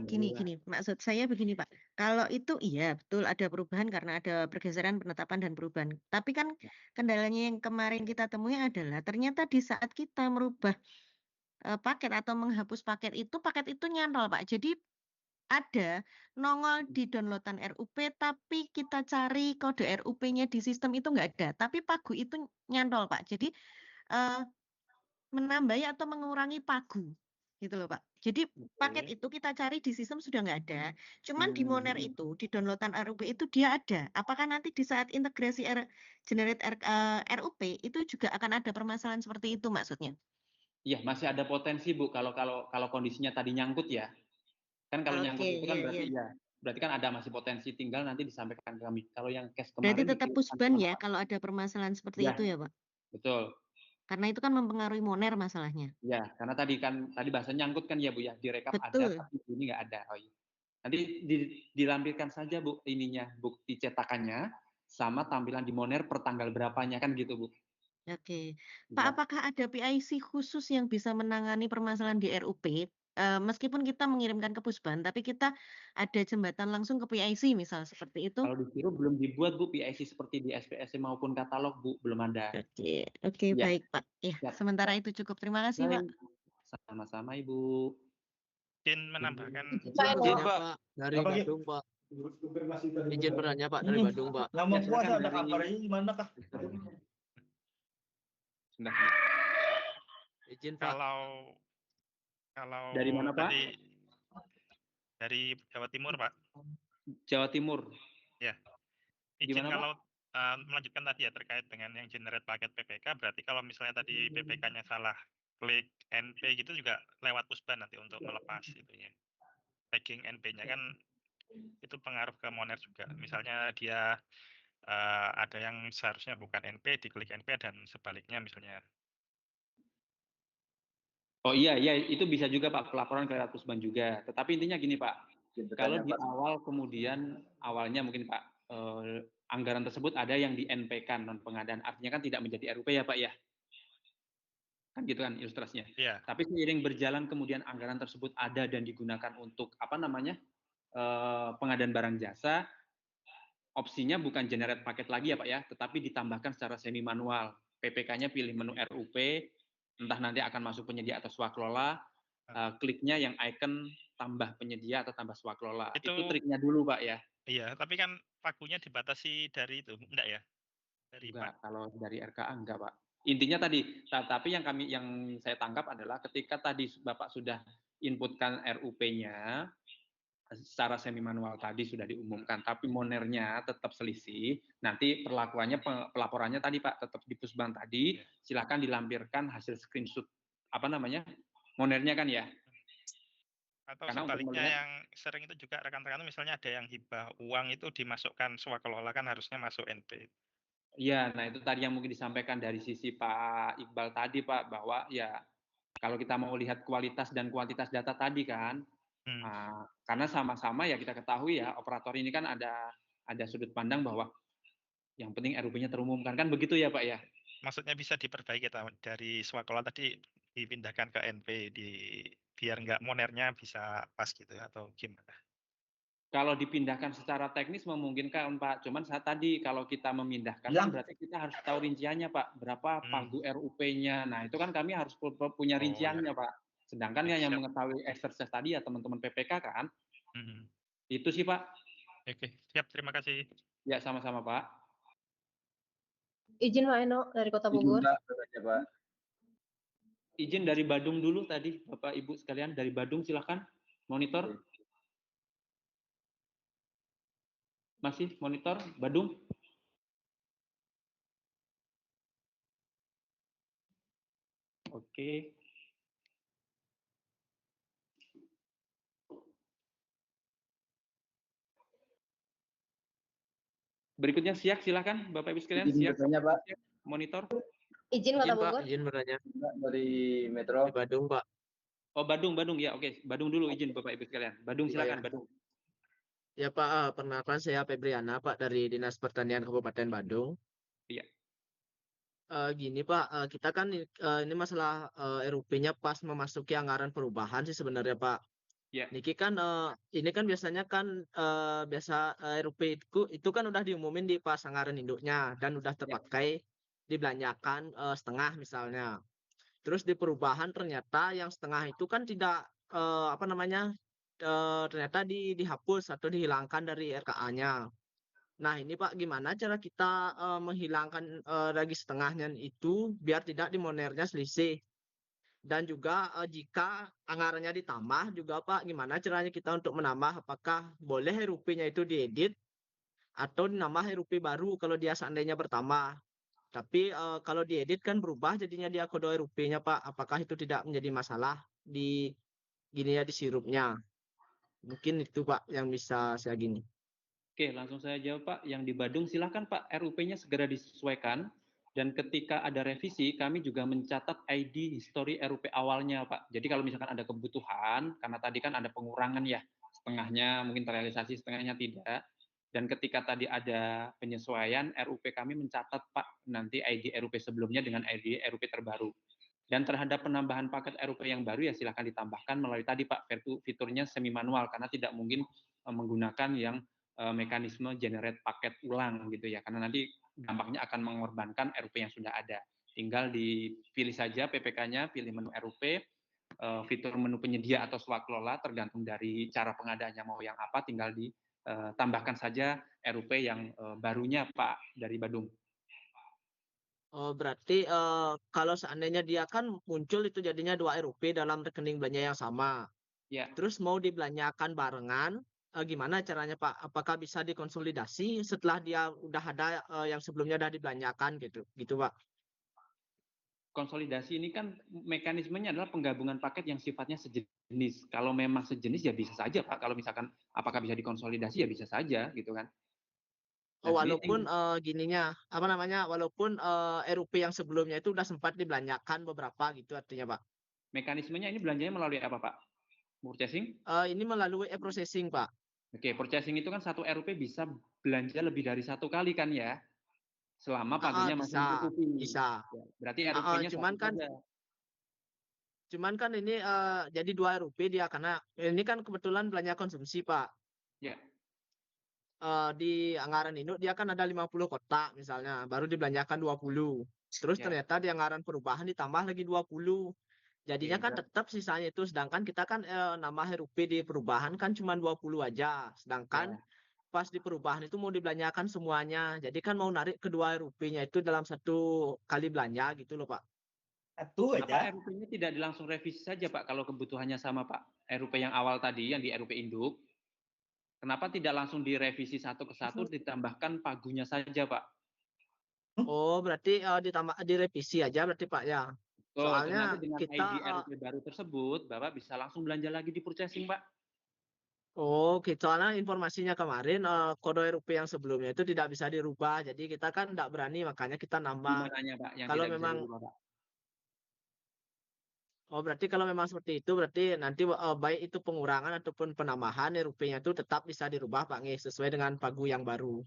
Gini, maksud saya begini Pak, kalau itu iya betul ada perubahan karena ada pergeseran penetapan dan perubahan. Tapi kan kendalanya yang kemarin kita temui adalah ternyata di saat kita merubah paket atau menghapus paket itu nyantol Pak. Jadi ada nongol di downloadan RUP tapi kita cari kode RUP-nya di sistem itu nggak ada. Tapi pagu itu nyantol Pak. Jadi menambahi atau mengurangi pagu gitu loh Pak. Jadi paket itu kita cari di sistem sudah nggak ada. Cuman di Moner itu, di downloadan RUP itu dia ada. Apakah nanti di saat integrasi generate RUP itu juga akan ada permasalahan seperti itu maksudnya? Iya, masih ada potensi Bu kalau kondisinya tadi nyangkut ya. Kan kalau nyangkut Oke, itu kan iya, berarti iya. ya, berarti kan ada masih potensi, tinggal nanti disampaikan ke kami. Kalau yang case Berarti kemarin tetap dikirimkan pusban ke ya kalau ada permasalahan seperti ya, itu ya Pak? betul. Karena itu kan mempengaruhi Moner masalahnya. Ya, karena tadi bahasa nyangkut kan ya Bu ya, direkap ada Betul. tapi ini nggak ada. Oh, iya. Nanti dilampirkan saja Bu ininya, bukti cetakannya sama tampilan di Moner per tanggal berapanya kan gitu Bu. Oke. Pak, Ya. apakah ada PIC khusus yang bisa menangani permasalahan di RUP? Meskipun kita mengirimkan ke Pusban, tapi kita ada jembatan langsung ke PIC misal seperti itu? Kalau disuruh belum dibuat Bu PIC seperti di SPSC maupun katalog Bu, belum ada. Oke, oke Ya. baik Pak. Ya, Siap. sementara itu cukup. Terima kasih Pak. Sama-sama Ibu. Izin menambahkan. Izin Pak dari Apa, Ki? Bandung Pak. Izin bertanya Pak dari Bandung Pak. Nggak mau puasa ada kabarnya gimana kah? Izin Pak. Kalau Dari mana Pak? Dari Jawa Timur Pak. Jawa Timur. Ya. Izin Gimana, kalau melanjutkan tadi ya terkait dengan yang generate paket PPK, berarti kalau misalnya tadi PPK-nya salah klik NP gitu juga lewat Pusban nanti untuk melepas itunya. Tagging NP-nya kan itu pengaruh ke Moner juga. Misalnya dia ada yang seharusnya bukan NP, diklik NP dan sebaliknya misalnya. Oh iya, itu bisa juga Pak, pelaporan ke Pusban juga. Tetapi intinya gini Pak, kalau di awal kemudian awalnya mungkin Pak, anggaran tersebut ada yang di NP-kan non pengadaan, artinya kan tidak menjadi RUP ya Pak ya? Kan gitu kan ilustrasinya. Iya. Tapi seiring berjalan kemudian anggaran tersebut ada dan digunakan untuk pengadaan barang jasa, opsinya bukan generate paket lagi ya Pak ya, tetapi ditambahkan secara semi manual. PPK-nya pilih menu RUP, entah nanti akan masuk penyedia atau swakelola, kliknya yang icon tambah penyedia atau tambah swakelola. Itu triknya dulu Pak ya. Iya, tapi kan pagunya dibatasi dari itu, enggak ya? Enggak, kalau dari RKA enggak Pak. Intinya tadi, tapi yang saya tangkap adalah ketika tadi Bapak sudah inputkan RUP-nya, secara semi manual tadi sudah diumumkan, tapi monernya tetap selisih, nanti pelaporannya tadi Pak tetap di Pusban tadi, silakan dilampirkan hasil screenshot monernya kan ya. Atau sebaliknya yang sering itu juga rekan-rekan misalnya ada yang hibah uang itu dimasukkan swakelola kan harusnya masuk NP. Iya, nah itu tadi yang mungkin disampaikan dari sisi Pak Iqbal tadi Pak, bahwa ya kalau kita mau lihat kualitas dan kuantitas data tadi kan, karena sama-sama ya kita ketahui ya operator ini kan ada sudut pandang bahwa yang penting RUP-nya terumumkan kan begitu ya Pak ya. Maksudnya bisa diperbaiki dari swakelola tadi dipindahkan ke NP biar nggak monernya bisa pas gitu atau gimana? Kalau dipindahkan secara teknis memungkinkan Pak, cuman saat tadi kalau kita memindahkan kan berarti kita harus tahu rinciannya Pak, berapa pagu RUP-nya. Nah itu kan kami harus punya rinciannya Pak. Sedangkan yang mengetahui exercise tadi ya teman-teman PPK kan. Itu sih Pak. Oke, siap, terima kasih. Ya sama-sama Pak. Izin Pak Eno dari Kota Bogor. Izin dari Badung dulu tadi Bapak Ibu sekalian, dari Badung silahkan monitor. Masih monitor Badung? Oke. Berikutnya Siak, silakan Bapak Ibu sekalian. Izin Siak, bertanya, Pak. monitor. Izin Izin Kota Pak, Bogor. izin bertanya. Dari Metro. Di Badung Pak. Oh, Badung ya, oke. Badung dulu izin Bapak Ibu sekalian. Badung Iya, silakan, ya. Badung. Ya Pak, perkenalkan saya Febriana Pak dari Dinas Pertanian Kabupaten Badung. Iya. Gini Pak, kita kan ini masalah RUP-nya pas memasuki anggaran perubahan sih sebenarnya Pak. Ya. Niki kan ini kan biasanya kan biasa RUP itu kan udah diumumin di pas anggaran induknya dan udah terpakai dibelanjakan setengah misalnya. Terus di perubahan ternyata yang setengah itu kan tidak apa namanya ternyata dihapus atau dihilangkan dari RKA-nya. Nah ini Pak, gimana cara kita menghilangkan lagi setengahnya itu biar tidak dimonernya selisih? Dan juga jika anggarannya ditambah juga Pak, gimana caranya kita untuk menambah? Apakah boleh RUP-nya itu diedit atau dinambah RUP baru kalau dia seandainya bertambah? Tapi kalau diedit kan berubah jadinya dia kode RUP-nya Pak. Apakah itu tidak menjadi masalah di gini ya di sirupnya? Mungkin itu Pak yang bisa saya gini. Oke, langsung saya jawab Pak. Yang di Badung silakan Pak, RUP-nya segera disesuaikan. Dan ketika ada revisi, kami juga mencatat ID history RUP awalnya Pak. Jadi kalau misalkan ada kebutuhan, karena tadi kan ada pengurangan ya, setengahnya mungkin terrealisasi, setengahnya tidak. Dan ketika tadi ada penyesuaian, RUP kami mencatat Pak, nanti ID RUP sebelumnya dengan ID RUP terbaru. Dan terhadap penambahan paket RUP yang baru ya silakan ditambahkan melalui tadi Pak, fiturnya semi manual, karena tidak mungkin menggunakan yang mekanisme generate paket ulang gitu ya, karena nanti dampaknya akan mengorbankan RUP yang sudah ada. Tinggal dipilih saja PPK-nya, pilih menu RUP, fitur menu penyedia atau swakelola tergantung dari cara pengadaannya mau yang apa, tinggal ditambahkan saja RUP yang barunya Pak dari Badung. Oh, berarti kalau seandainya dia kan muncul itu jadinya 2 RUP dalam rekening belanja yang sama. Ya. Terus mau dibelanjakan barengan, gimana caranya Pak? Apakah bisa dikonsolidasi setelah dia udah ada yang sebelumnya udah dibelanjakan gitu Pak? Konsolidasi ini kan mekanismenya adalah penggabungan paket yang sifatnya sejenis. Kalau memang sejenis ya bisa saja Pak. Kalau misalkan apakah bisa dikonsolidasi ya bisa saja gitu kan. Oh, walaupun gininya apa namanya? Walaupun RUP yang sebelumnya itu udah sempat dibelanjakan beberapa gitu artinya Pak. Mekanismenya ini belanjanya melalui apa Pak? Purchasing? Ini melalui e-processing Pak. Oke, purchasing itu kan satu RUP bisa belanja lebih dari satu kali kan ya? Selama pagunya masih mencukupi. Bisa. Ya, berarti RUP-nya cuman kan saja. Cuman kan ini jadi 2 RUP dia karena ini kan kebetulan belanja konsumsi Pak. Ya. Di anggaran induk dia kan ada 50 kotak misalnya, baru dibelanjakan 20. Terus ternyata di anggaran perubahan ditambah lagi 20. Jadinya kan tetap sisanya itu, sedangkan kita kan nambah RUP di perubahan kan cuma 20 aja. Sedangkan pas di perubahan itu mau dibelanjakan semuanya. Jadi kan mau narik kedua RUP-nya itu dalam satu kali belanja gitu loh Pak. Satu aja. Apa RUP-nya tidak langsung revisi saja Pak kalau kebutuhannya sama Pak? RUP yang awal tadi yang di RUP induk, kenapa tidak langsung direvisi satu ke satu ditambahkan pagunya saja Pak? Oh, berarti ditambah direvisi aja berarti Pak ya. Soalnya dengan kita ID RUP baru tersebut Bapak bisa langsung belanja lagi di purchasing Pak. Oh, gitu. Soalnya informasinya kemarin kode RUP yang sebelumnya itu tidak bisa dirubah. Jadi kita kan tidak berani, makanya kita nambah. Gimananya Pak yang Kalau tidak memang bisa dirubah Pak? Oh, berarti kalau memang seperti itu, berarti nanti baik itu pengurangan ataupun penambahan RUP-nya itu tetap bisa dirubah Pak Nge, sesuai dengan pagu yang baru.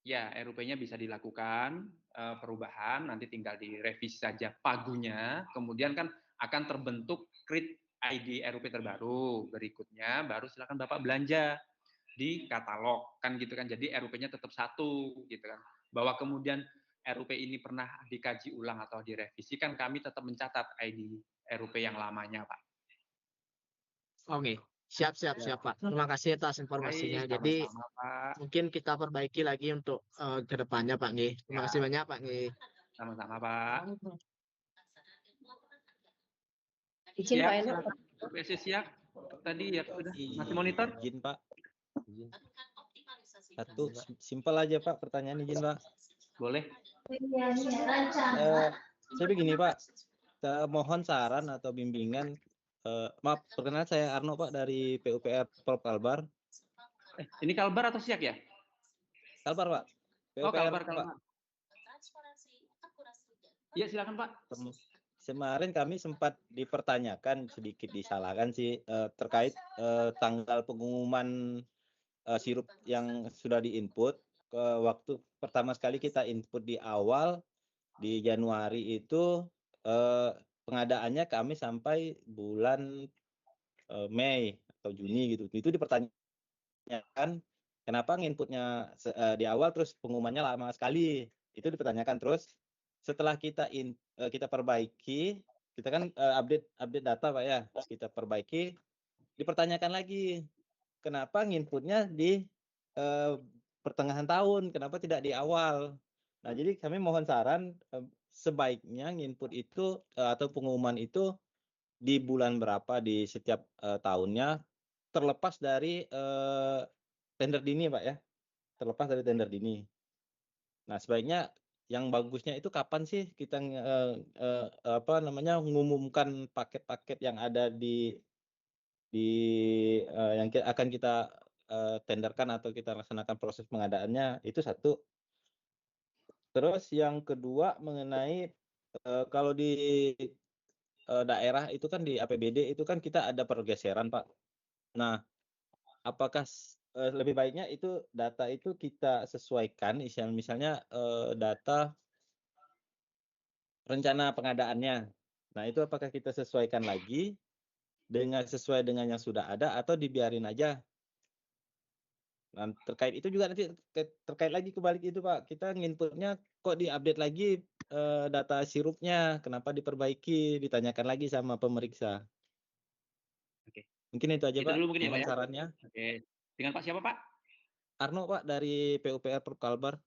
Ya, RUP-nya bisa dilakukan perubahan, nanti tinggal direvisi saja pagunya, kemudian kan akan terbentuk create ID RUP terbaru. Berikutnya baru silakan Bapak belanja di katalog kan gitu kan. Jadi RUP-nya tetap satu gitu kan. Bahwa kemudian RUP ini pernah dikaji ulang atau direvisi kan kami tetap mencatat ID RUP yang lamanya, Pak. Oke. Siap Pak. Terima kasih atas informasinya. Baik, Jadi sama-sama, Pak. mungkin kita perbaiki lagi untuk ke depannya Pak Nge. Terima kasih banyak Pak Nge. Sama-sama Pak. Izin Pak Eno. PSC siap. Tadi ya sudah masih monitor? Izin Pak. Izin. Satu simpel aja Pak pertanyaan izin Pak. Boleh. Saya begini Pak. mohon saran atau bimbingan. Maaf, perkenalkan saya Arno Pak dari PUPR Prop Kalbar. Ini Kalbar atau Siak ya? Kalbar Pak. Oh, PUPR Kalbar, Pak. Kalbar. Iya, silakan Pak. Kemarin kami sempat dipertanyakan, sedikit disalahkan sih, terkait tanggal pengumuman sirup yang sudah diinput. Ke waktu pertama sekali kita input di awal di Januari itu, pengadaannya kami sampai bulan Mei atau Juni gitu. Itu dipertanyakan kenapa nginputnya di awal terus pengumumannya lama sekali. Itu dipertanyakan terus. Setelah kita perbaiki, kita kan update data Pak ya, terus kita perbaiki, dipertanyakan lagi kenapa nginputnya di pertengahan tahun, kenapa tidak di awal. Nah, jadi kami mohon saran, sebaiknya nginput itu atau pengumuman itu di bulan berapa di setiap tahunnya, terlepas dari tender dini Pak ya, terlepas dari tender dini. Nah, sebaiknya yang bagusnya itu kapan sih kita mengumumkan paket-paket yang ada di yang akan kita tenderkan atau kita laksanakan proses pengadaannya, itu satu. Terus yang kedua mengenai kalau di daerah itu kan di APBD itu kan kita ada pergeseran Pak. Nah, apakah lebih baiknya itu data itu kita sesuaikan, misalnya data rencana pengadaannya. Nah, itu apakah kita sesuaikan lagi sesuai dengan yang sudah ada atau dibiarin aja? Nah, terkait itu juga nanti terkait lagi kebalik itu Pak, kita nginputnya kok diupdate lagi data sirupnya, kenapa diperbaiki, ditanyakan lagi sama pemeriksa. Oke. Mungkin itu aja Itu Pak, dulu mungkin ya Pak mohon ya. sarannya. Oke. Dengan Pak siapa Pak? Arno Pak dari PUPR Prop Kalbar.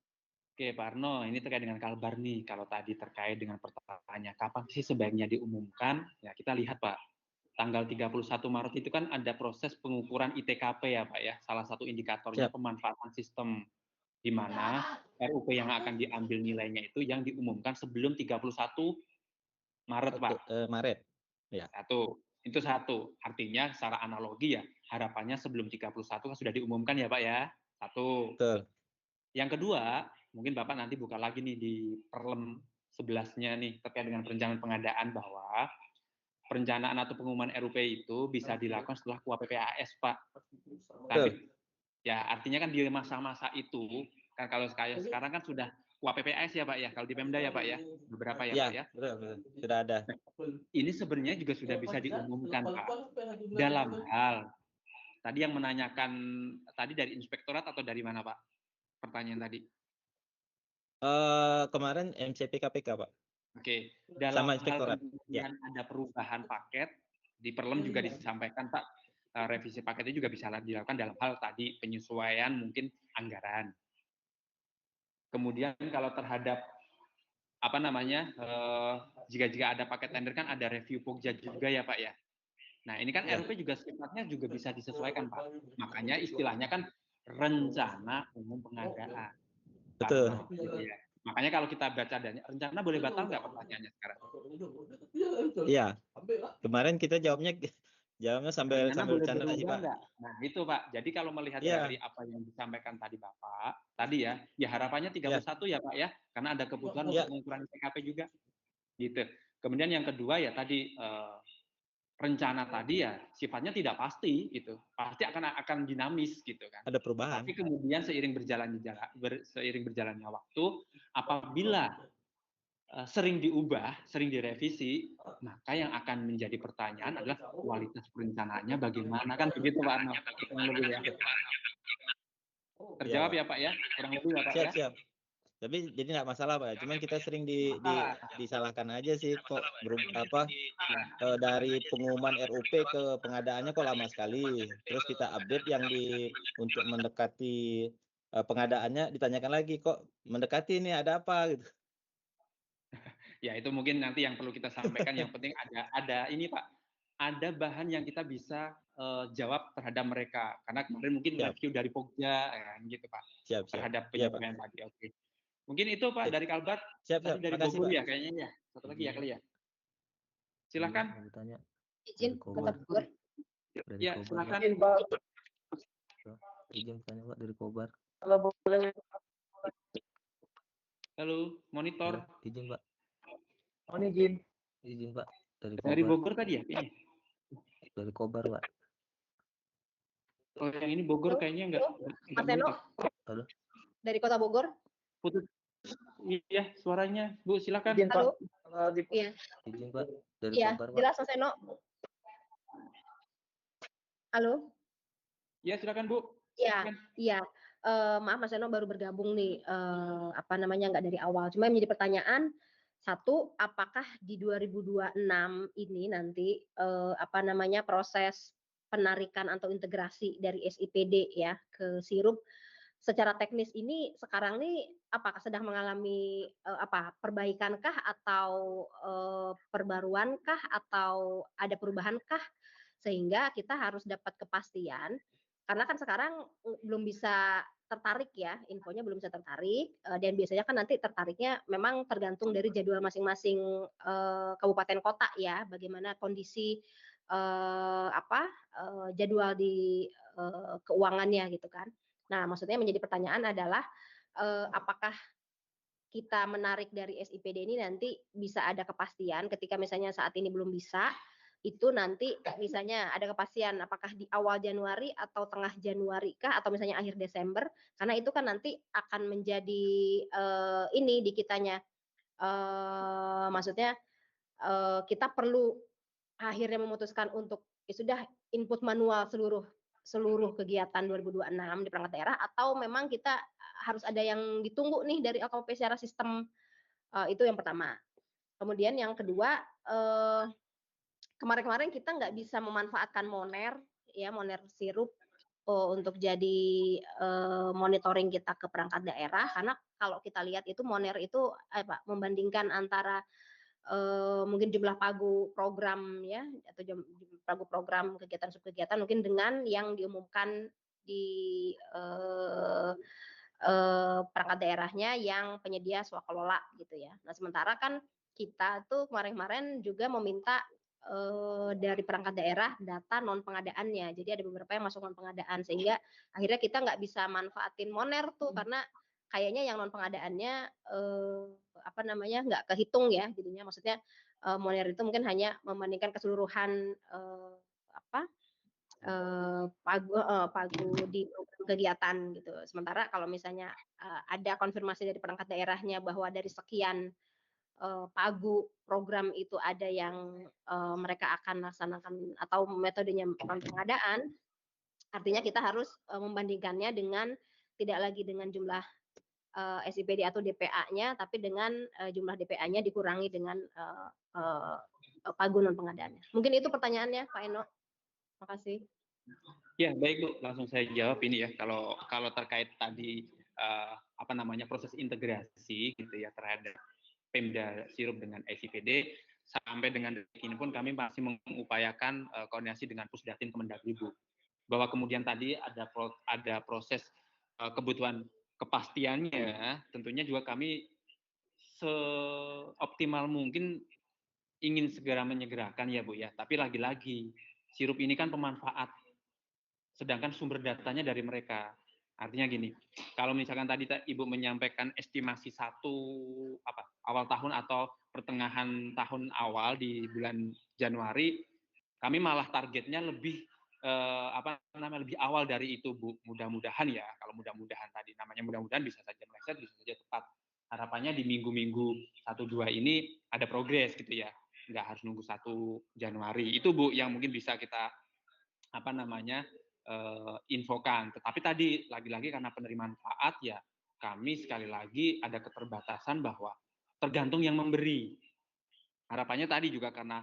Oke Pak Arno, ini terkait dengan Kalbar nih. Kalau tadi terkait dengan pertanyaannya, kapan sih sebaiknya diumumkan? Ya kita lihat Pak, tanggal 31 Maret itu kan ada proses pengukuran ITKP ya Pak ya. Salah satu indikatornya pemanfaatan sistem, di mana RUP yang akan diambil nilainya itu yang diumumkan sebelum 31 Maret Pak. Maret. Ya. Itu satu. Artinya secara analogi ya, harapannya sebelum 31 kan sudah diumumkan ya Pak ya. Satu. Betul. Yang kedua, mungkin Bapak nanti buka lagi nih di Perlem 11-nya nih terkait dengan perencanaan pengadaan, bahwa perencanaan atau pengumuman RUP itu bisa dilakukan setelah KUA PPAS Pak. Tapi ya artinya kan di masa-masa itu kan, kalau sekarang kan sudah KUA PPAS ya Pak ya, kalau di Pemda ya Pak ya, beberapa ya Pak ya. Betul. Sudah ada. Ini sebenarnya juga sudah bisa diumumkan Pak, dalam hal tadi yang menanyakan tadi dari inspektorat atau dari mana Pak pertanyaan tadi? Kemarin MCP KPK Pak. Oke, dalam Sama hal inspektorat. kemudian ada perubahan paket, di Perlem juga disampaikan Pak, revisi paketnya juga bisa dilakukan dalam hal tadi penyesuaian mungkin anggaran. Kemudian kalau terhadap jika ada paket tender kan ada review Pokja juga ya Pak ya. Nah ini kan RUP juga sifatnya juga bisa disesuaikan Pak. Makanya istilahnya kan rencana umum pengadaan. Betul. Gitu ya. Makanya kalau kita baca adanya rencana boleh batal nggak, pertanyaannya sekarang? Iya. Kemarin kita jawabnya sambil bercanda tadi Pak. Nah itu Pak. Jadi kalau melihat dari apa yang disampaikan tadi Bapak, tadi ya harapannya 31 ya Pak ya, karena ada kebutuhan untuk pengukuran TKP juga. Gitu. Kemudian yang kedua ya tadi rencana tadi ya sifatnya tidak pasti gitu, pasti akan dinamis gitu kan. Ada perubahan. Tapi kemudian seiring berjalannya waktu, apabila sering diubah, sering direvisi, maka yang akan menjadi pertanyaan adalah kualitas perencanaannya bagaimana, kan begitu Pak Arno? Terjawab ya Pak ya, kurang lebih ya Pak ya. Siap. Tapi jadi nggak masalah Pak, cuman kita sering disalahkan aja sih kok dari pengumuman RUP ke pengadaannya kok lama sekali. Terus kita update yang untuk mendekati pengadaannya ditanyakan lagi kok mendekati ini ada apa gitu. Ya itu mungkin nanti yang perlu kita sampaikan, yang penting ada ini Pak, ada bahan yang kita bisa jawab terhadap mereka, karena kemarin mungkin review dari Pokja gitu Pak, terhadap penyampaian tadi. Oke. Mungkin itu Pak dari Kalbar. Siap. Tadi dari Makasih, Bogor Pak. ya kayaknya ya. Satu lagi ya kali ya. Silakan. Mau bertanya Izin, dari Kota Kobar. Bogor. Dari Ya, Kobar, Pak. silakan. Izin bertanya, Pak, dari Kobar. Kalau boleh, Halo, monitor. Halo, izin, Pak. mohon izin. Izin, Pak. Dari Dari Kobar. Bogor tadi ya kayaknya. Dari Kobar, Pak. Oh, yang ini Bogor Halo, kayaknya nggak Mas Eno monitor. Halo. dari Kota Bogor. Putus. Iya, suaranya. Bu, silakan. Izin, Pak. Halo. Kalau di Iya, Izin, Pak. Dari iya, Kobar, Pak. jelas Mas Eno. Halo. Ya, silakan Bu. Iya, Silakan. iya. Maaf Mas Eno baru bergabung nih, apa namanya nggak dari awal. Cuma yang menjadi pertanyaan, satu, apakah di 2026 ini nanti apa namanya proses penarikan atau integrasi dari SIPD ya ke sirup secara teknis ini sekarang nih apakah sedang mengalami apa perbaikan-kah atau perbaruan-kah atau ada perubahan-kah sehingga kita harus dapat kepastian karena kan sekarang belum bisa tertarik ya, infonya belum bisa tertarik dan biasanya kan nanti tertariknya memang tergantung dari jadwal masing-masing kabupaten kota ya, bagaimana kondisi jadwal di keuangannya gitu kan. Nah, maksudnya menjadi pertanyaan adalah apakah kita menarik dari SIPD ini nanti bisa ada kepastian ketika misalnya saat ini belum bisa, itu nanti misalnya ada kepastian apakah di awal Januari atau tengah Januari kah atau misalnya akhir Desember, karena itu kan nanti akan menjadi ini di kitanya, maksudnya kita perlu akhirnya memutuskan untuk ya sudah input manual seluruh kegiatan 2026 di perangkat daerah atau memang kita harus ada yang ditunggu nih dari LKP secara sistem, itu yang pertama. Kemudian yang kedua, kemarin-kemarin kita nggak bisa memanfaatkan Moner ya, Moner sirup untuk jadi monitoring kita ke perangkat daerah karena kalau kita lihat itu Moner itu membandingkan antara mungkin jumlah pagu program ya atau pagu program kegiatan subkegiatan mungkin dengan yang diumumkan di perangkat daerahnya yang penyedia swakelola gitu ya. Nah sementara kan kita tuh kemarin-kemarin juga meminta dari perangkat daerah data non pengadaannya. Jadi ada beberapa yang masuk non pengadaan sehingga akhirnya kita nggak bisa manfaatin Moner tuh karena kayaknya yang non pengadaannya apa namanya nggak kehitung ya jadinya maksudnya Moner itu mungkin hanya membandingkan keseluruhan pagu di program kegiatan gitu. Sementara kalau misalnya ada konfirmasi dari perangkat daerahnya bahwa dari sekian pagu program itu ada yang mereka akan laksanakan atau metodenya non pengadaan, artinya kita harus membandingkannya dengan tidak lagi dengan jumlah SIPD atau DPA-nya, tapi dengan jumlah DPA-nya dikurangi dengan pagu non pengadaannya. Mungkin itu pertanyaannya, Pak Eno. Makasih. Ya, baik Bu, langsung saya jawab ini ya. Kalau terkait tadi apa namanya proses integrasi gitu ya terhadap Pemda Sirup dengan SIPD sampai dengan detik ini pun kami masih mengupayakan koordinasi dengan Pusdatin Kemendagri Bu. Bahwa kemudian tadi ada proses kebutuhan kepastiannya, tentunya juga kami seoptimal mungkin ingin segera menyegerakan ya Bu ya. Tapi lagi-lagi sirup ini kan pemanfaat, sedangkan sumber datanya dari mereka. Artinya gini, kalau misalkan tadi Ibu menyampaikan estimasi awal tahun atau pertengahan tahun awal di bulan Januari, kami malah targetnya lebih lebih awal dari itu Bu. Mudah-mudahan ya, kalau mudah-mudahan tadi namanya mudah-mudahan bisa saja meleset, bisa saja tepat. Harapannya di minggu-minggu 1-2 ini ada progres gitu ya. Nggak harus nunggu 1 Januari. Itu Bu yang mungkin bisa kita infokan. Tetapi tadi lagi-lagi karena penerimaan manfaat ya kami sekali lagi ada keterbatasan bahwa tergantung yang memberi. Harapannya tadi juga karena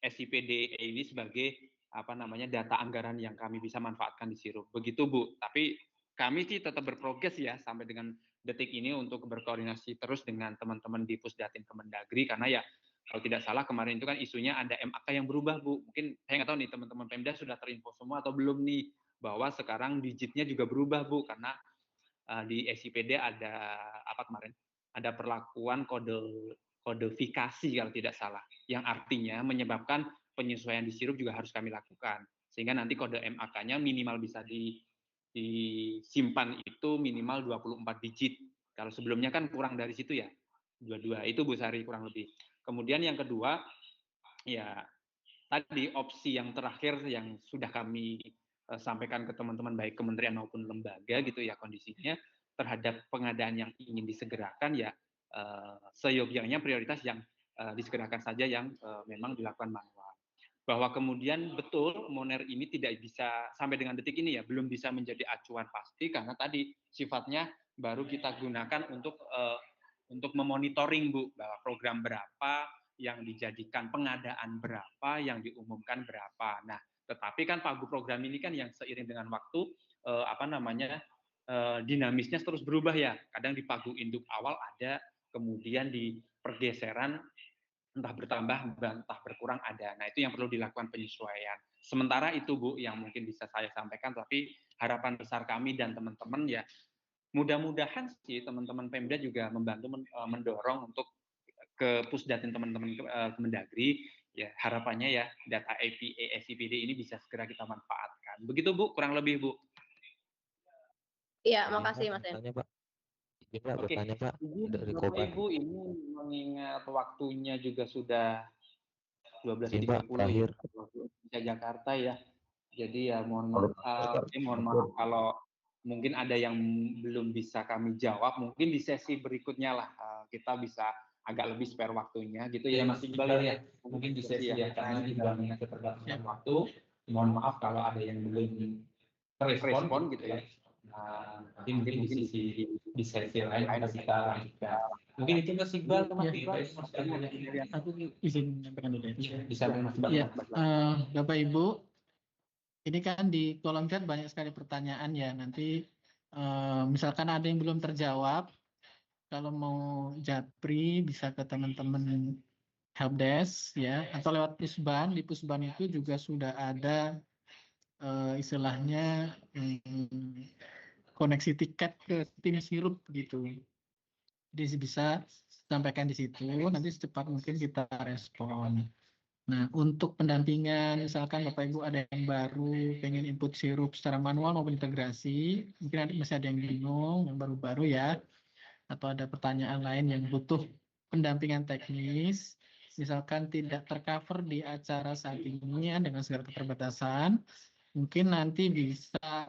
SIPD ini sebagai data anggaran yang kami bisa manfaatkan di sirup. Begitu Bu. Tapi kami sih tetap berprogres ya sampai dengan detik ini untuk berkoordinasi terus dengan teman-teman di Pusdatin Kemendagri karena ya kalau tidak salah kemarin itu kan isunya ada MAK yang berubah Bu. Mungkin saya nggak tahu nih teman-teman Pemda sudah terinfo semua atau belum nih bahwa sekarang digitnya juga berubah Bu karena di SIPD ada kemarin ada perlakuan kode kodifikasi kalau tidak salah, yang artinya menyebabkan penyesuaian di sirup juga harus kami lakukan, sehingga nanti kode MAK-nya minimal bisa disimpan itu minimal 24 digit. Kalau sebelumnya kan kurang dari situ ya, 22 itu Bu Sari kurang lebih. Kemudian yang kedua, ya tadi opsi yang terakhir yang sudah kami sampaikan ke teman-teman baik kementerian maupun lembaga gitu ya kondisinya terhadap pengadaan yang ingin disegerakan ya seyogyanya prioritas yang disegerakan saja yang memang dilakukan manual. Bahwa kemudian betul Moner ini tidak bisa sampai dengan detik ini ya belum bisa menjadi acuan pasti karena tadi sifatnya baru kita gunakan untuk memonitoring Bu bahwa program berapa yang dijadikan pengadaan berapa yang diumumkan berapa. Nah, tetapi kan pagu program ini kan yang seiring dengan waktu dinamisnya terus berubah ya. Kadang di pagu induk awal ada, kemudian di pergeseran entah bertambah entah berkurang ada. Nah, itu yang perlu dilakukan penyesuaian. Sementara itu Bu yang mungkin bisa saya sampaikan, tapi harapan besar kami dan teman-teman ya mudah-mudahan sih teman-teman Pemda juga membantu mendorong untuk ke Pusdatin teman-teman Kemendagri ya harapannya ya data APA SIPD ini bisa segera kita manfaatkan. Begitu Bu, kurang lebih Bu. Iya, makasih Mas En. Oke, Bapak Ibu ini mengingat waktunya juga sudah 12.30 ya, waktu Jakarta ya. Jadi ya mohon maaf kalau mungkin ada yang belum bisa kami jawab, mungkin di sesi berikutnya lah kita bisa agak lebih spare waktunya gitu ya Mas Iqbal ya. Mungkin di sesi ya karena juga mengingat keterbatasan waktu. Mohon maaf kalau ada yang belum terrespon gitu ya. Nanti mungkin di sesi lain kita lanjutkan. Mungkin itu Mas Iqbal, Mas Iqbal. Aku izin menyampaikan dulu ya. Bisa Mas Iqbal. Ya, Bapak Ibu, ini kan di kolom chat banyak sekali pertanyaan ya. Nanti misalkan ada yang belum terjawab, kalau mau japri bisa ke teman-teman helpdesk ya, atau lewat pusban. Di pusban itu juga sudah ada istilahnya koneksi tiket ke tim sirup gitu. Jadi bisa sampaikan di situ, nanti secepat mungkin kita respon. Nah, untuk pendampingan, misalkan Bapak Ibu ada yang baru, pengen input sirup secara manual maupun integrasi, mungkin masih ada yang bingung, yang baru-baru ya, atau ada pertanyaan lain yang butuh pendampingan teknis, misalkan tidak tercover di acara saat ini dengan segala keterbatasan, mungkin nanti bisa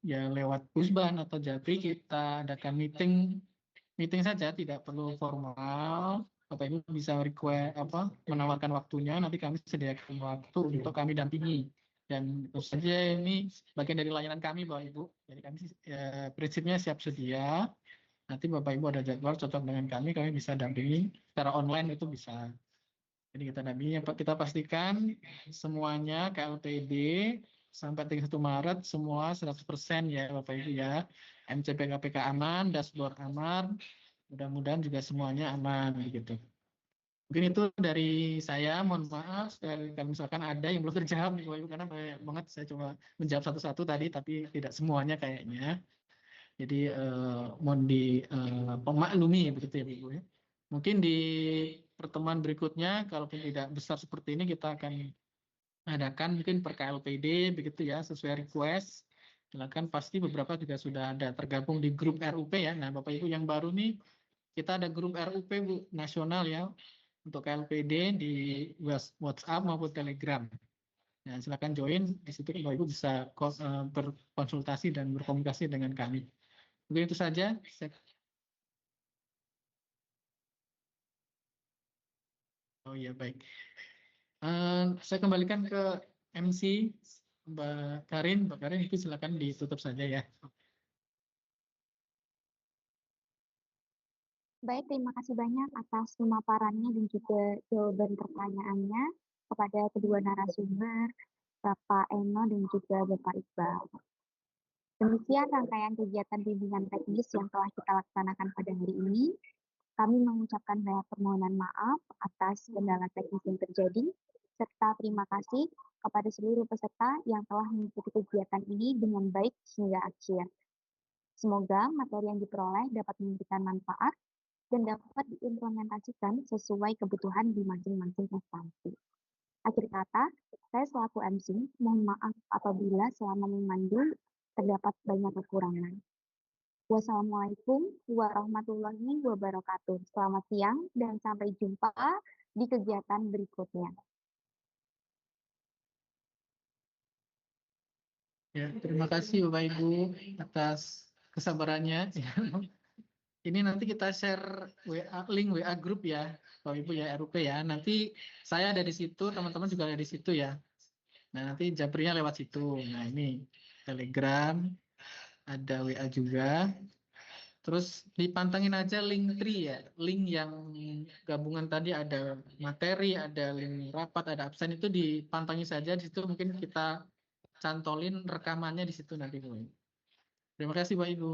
ya lewat pusban atau japri kita adakan meeting saja, tidak perlu formal. Bapak Ibu bisa request menawarkan waktunya, nanti kami sediakan waktu untuk kami dampingi. Dan tentu saja ini bagian dari layanan kami Bapak Ibu. Jadi kami prinsipnya siap sedia. Nanti Bapak Ibu ada jadwal cocok dengan kami bisa dampingi secara online itu bisa. Jadi kita dampingi, kita pastikan semuanya KLPD sampai 31 Maret semua 100% ya Bapak Ibu ya. MCP KPK aman, dashboard aman, mudah-mudahan juga semuanya aman begitu. Mungkin itu dari saya, mohon maaf kalau misalkan ada yang belum terjawab Bapak Ibu karena banyak banget saya coba menjawab satu-satu tadi tapi tidak semuanya kayaknya. Jadi mohon dimaklumi begitu ya Ibu ya. Mungkin di pertemuan berikutnya kalaupun tidak besar seperti ini kita akan adakan mungkin per KLPD begitu ya sesuai request. Silakan, pasti beberapa juga sudah ada tergabung di grup RUP ya. Nah, Bapak Ibu yang baru nih kita ada grup RUP Bu nasional ya untuk KLPD di WhatsApp maupun Telegram. Nah, silakan join di situ Bapak Ibu bisa berkonsultasi dan berkomunikasi dengan kami. Mungkin itu saja. Oh iya baik. Saya kembalikan ke MC Mbak Karin. Mbak Karin itu silakan ditutup saja ya. Baik, terima kasih banyak atas pemaparannya dan juga jawaban pertanyaannya kepada kedua narasumber, Bapak Eno dan juga Bapak Iqbal. Demikian rangkaian kegiatan bimbingan teknis yang telah kita laksanakan pada hari ini. Kami mengucapkan banyak permohonan maaf atas kendala teknis yang terjadi, serta terima kasih kepada seluruh peserta yang telah mengikuti kegiatan ini dengan baik hingga akhir. Semoga materi yang diperoleh dapat memberikan manfaat dan dapat diimplementasikan sesuai kebutuhan di masing-masing instansi. Akhir kata, saya selaku MC mohon maaf apabila selama memandu terdapat banyak kekurangan. Wassalamualaikum warahmatullahi wabarakatuh. Selamat siang dan sampai jumpa di kegiatan berikutnya. Ya, terima kasih Bapak Ibu atas kesabarannya. Ini nanti kita share link WA grup ya, Bapak Ibu ya, RUP ya. Nanti saya ada di situ, teman-teman juga ada di situ ya. Nah, nanti Jabrinya lewat situ. Nah, ini Telegram, ada WA juga. Terus dipantengin aja link tree ya, link yang gabungan tadi ada materi, ada link rapat, ada absen itu dipantengin saja di situ, mungkin kita cantolin rekamannya di situ nanti. Terima kasih Bapak Ibu.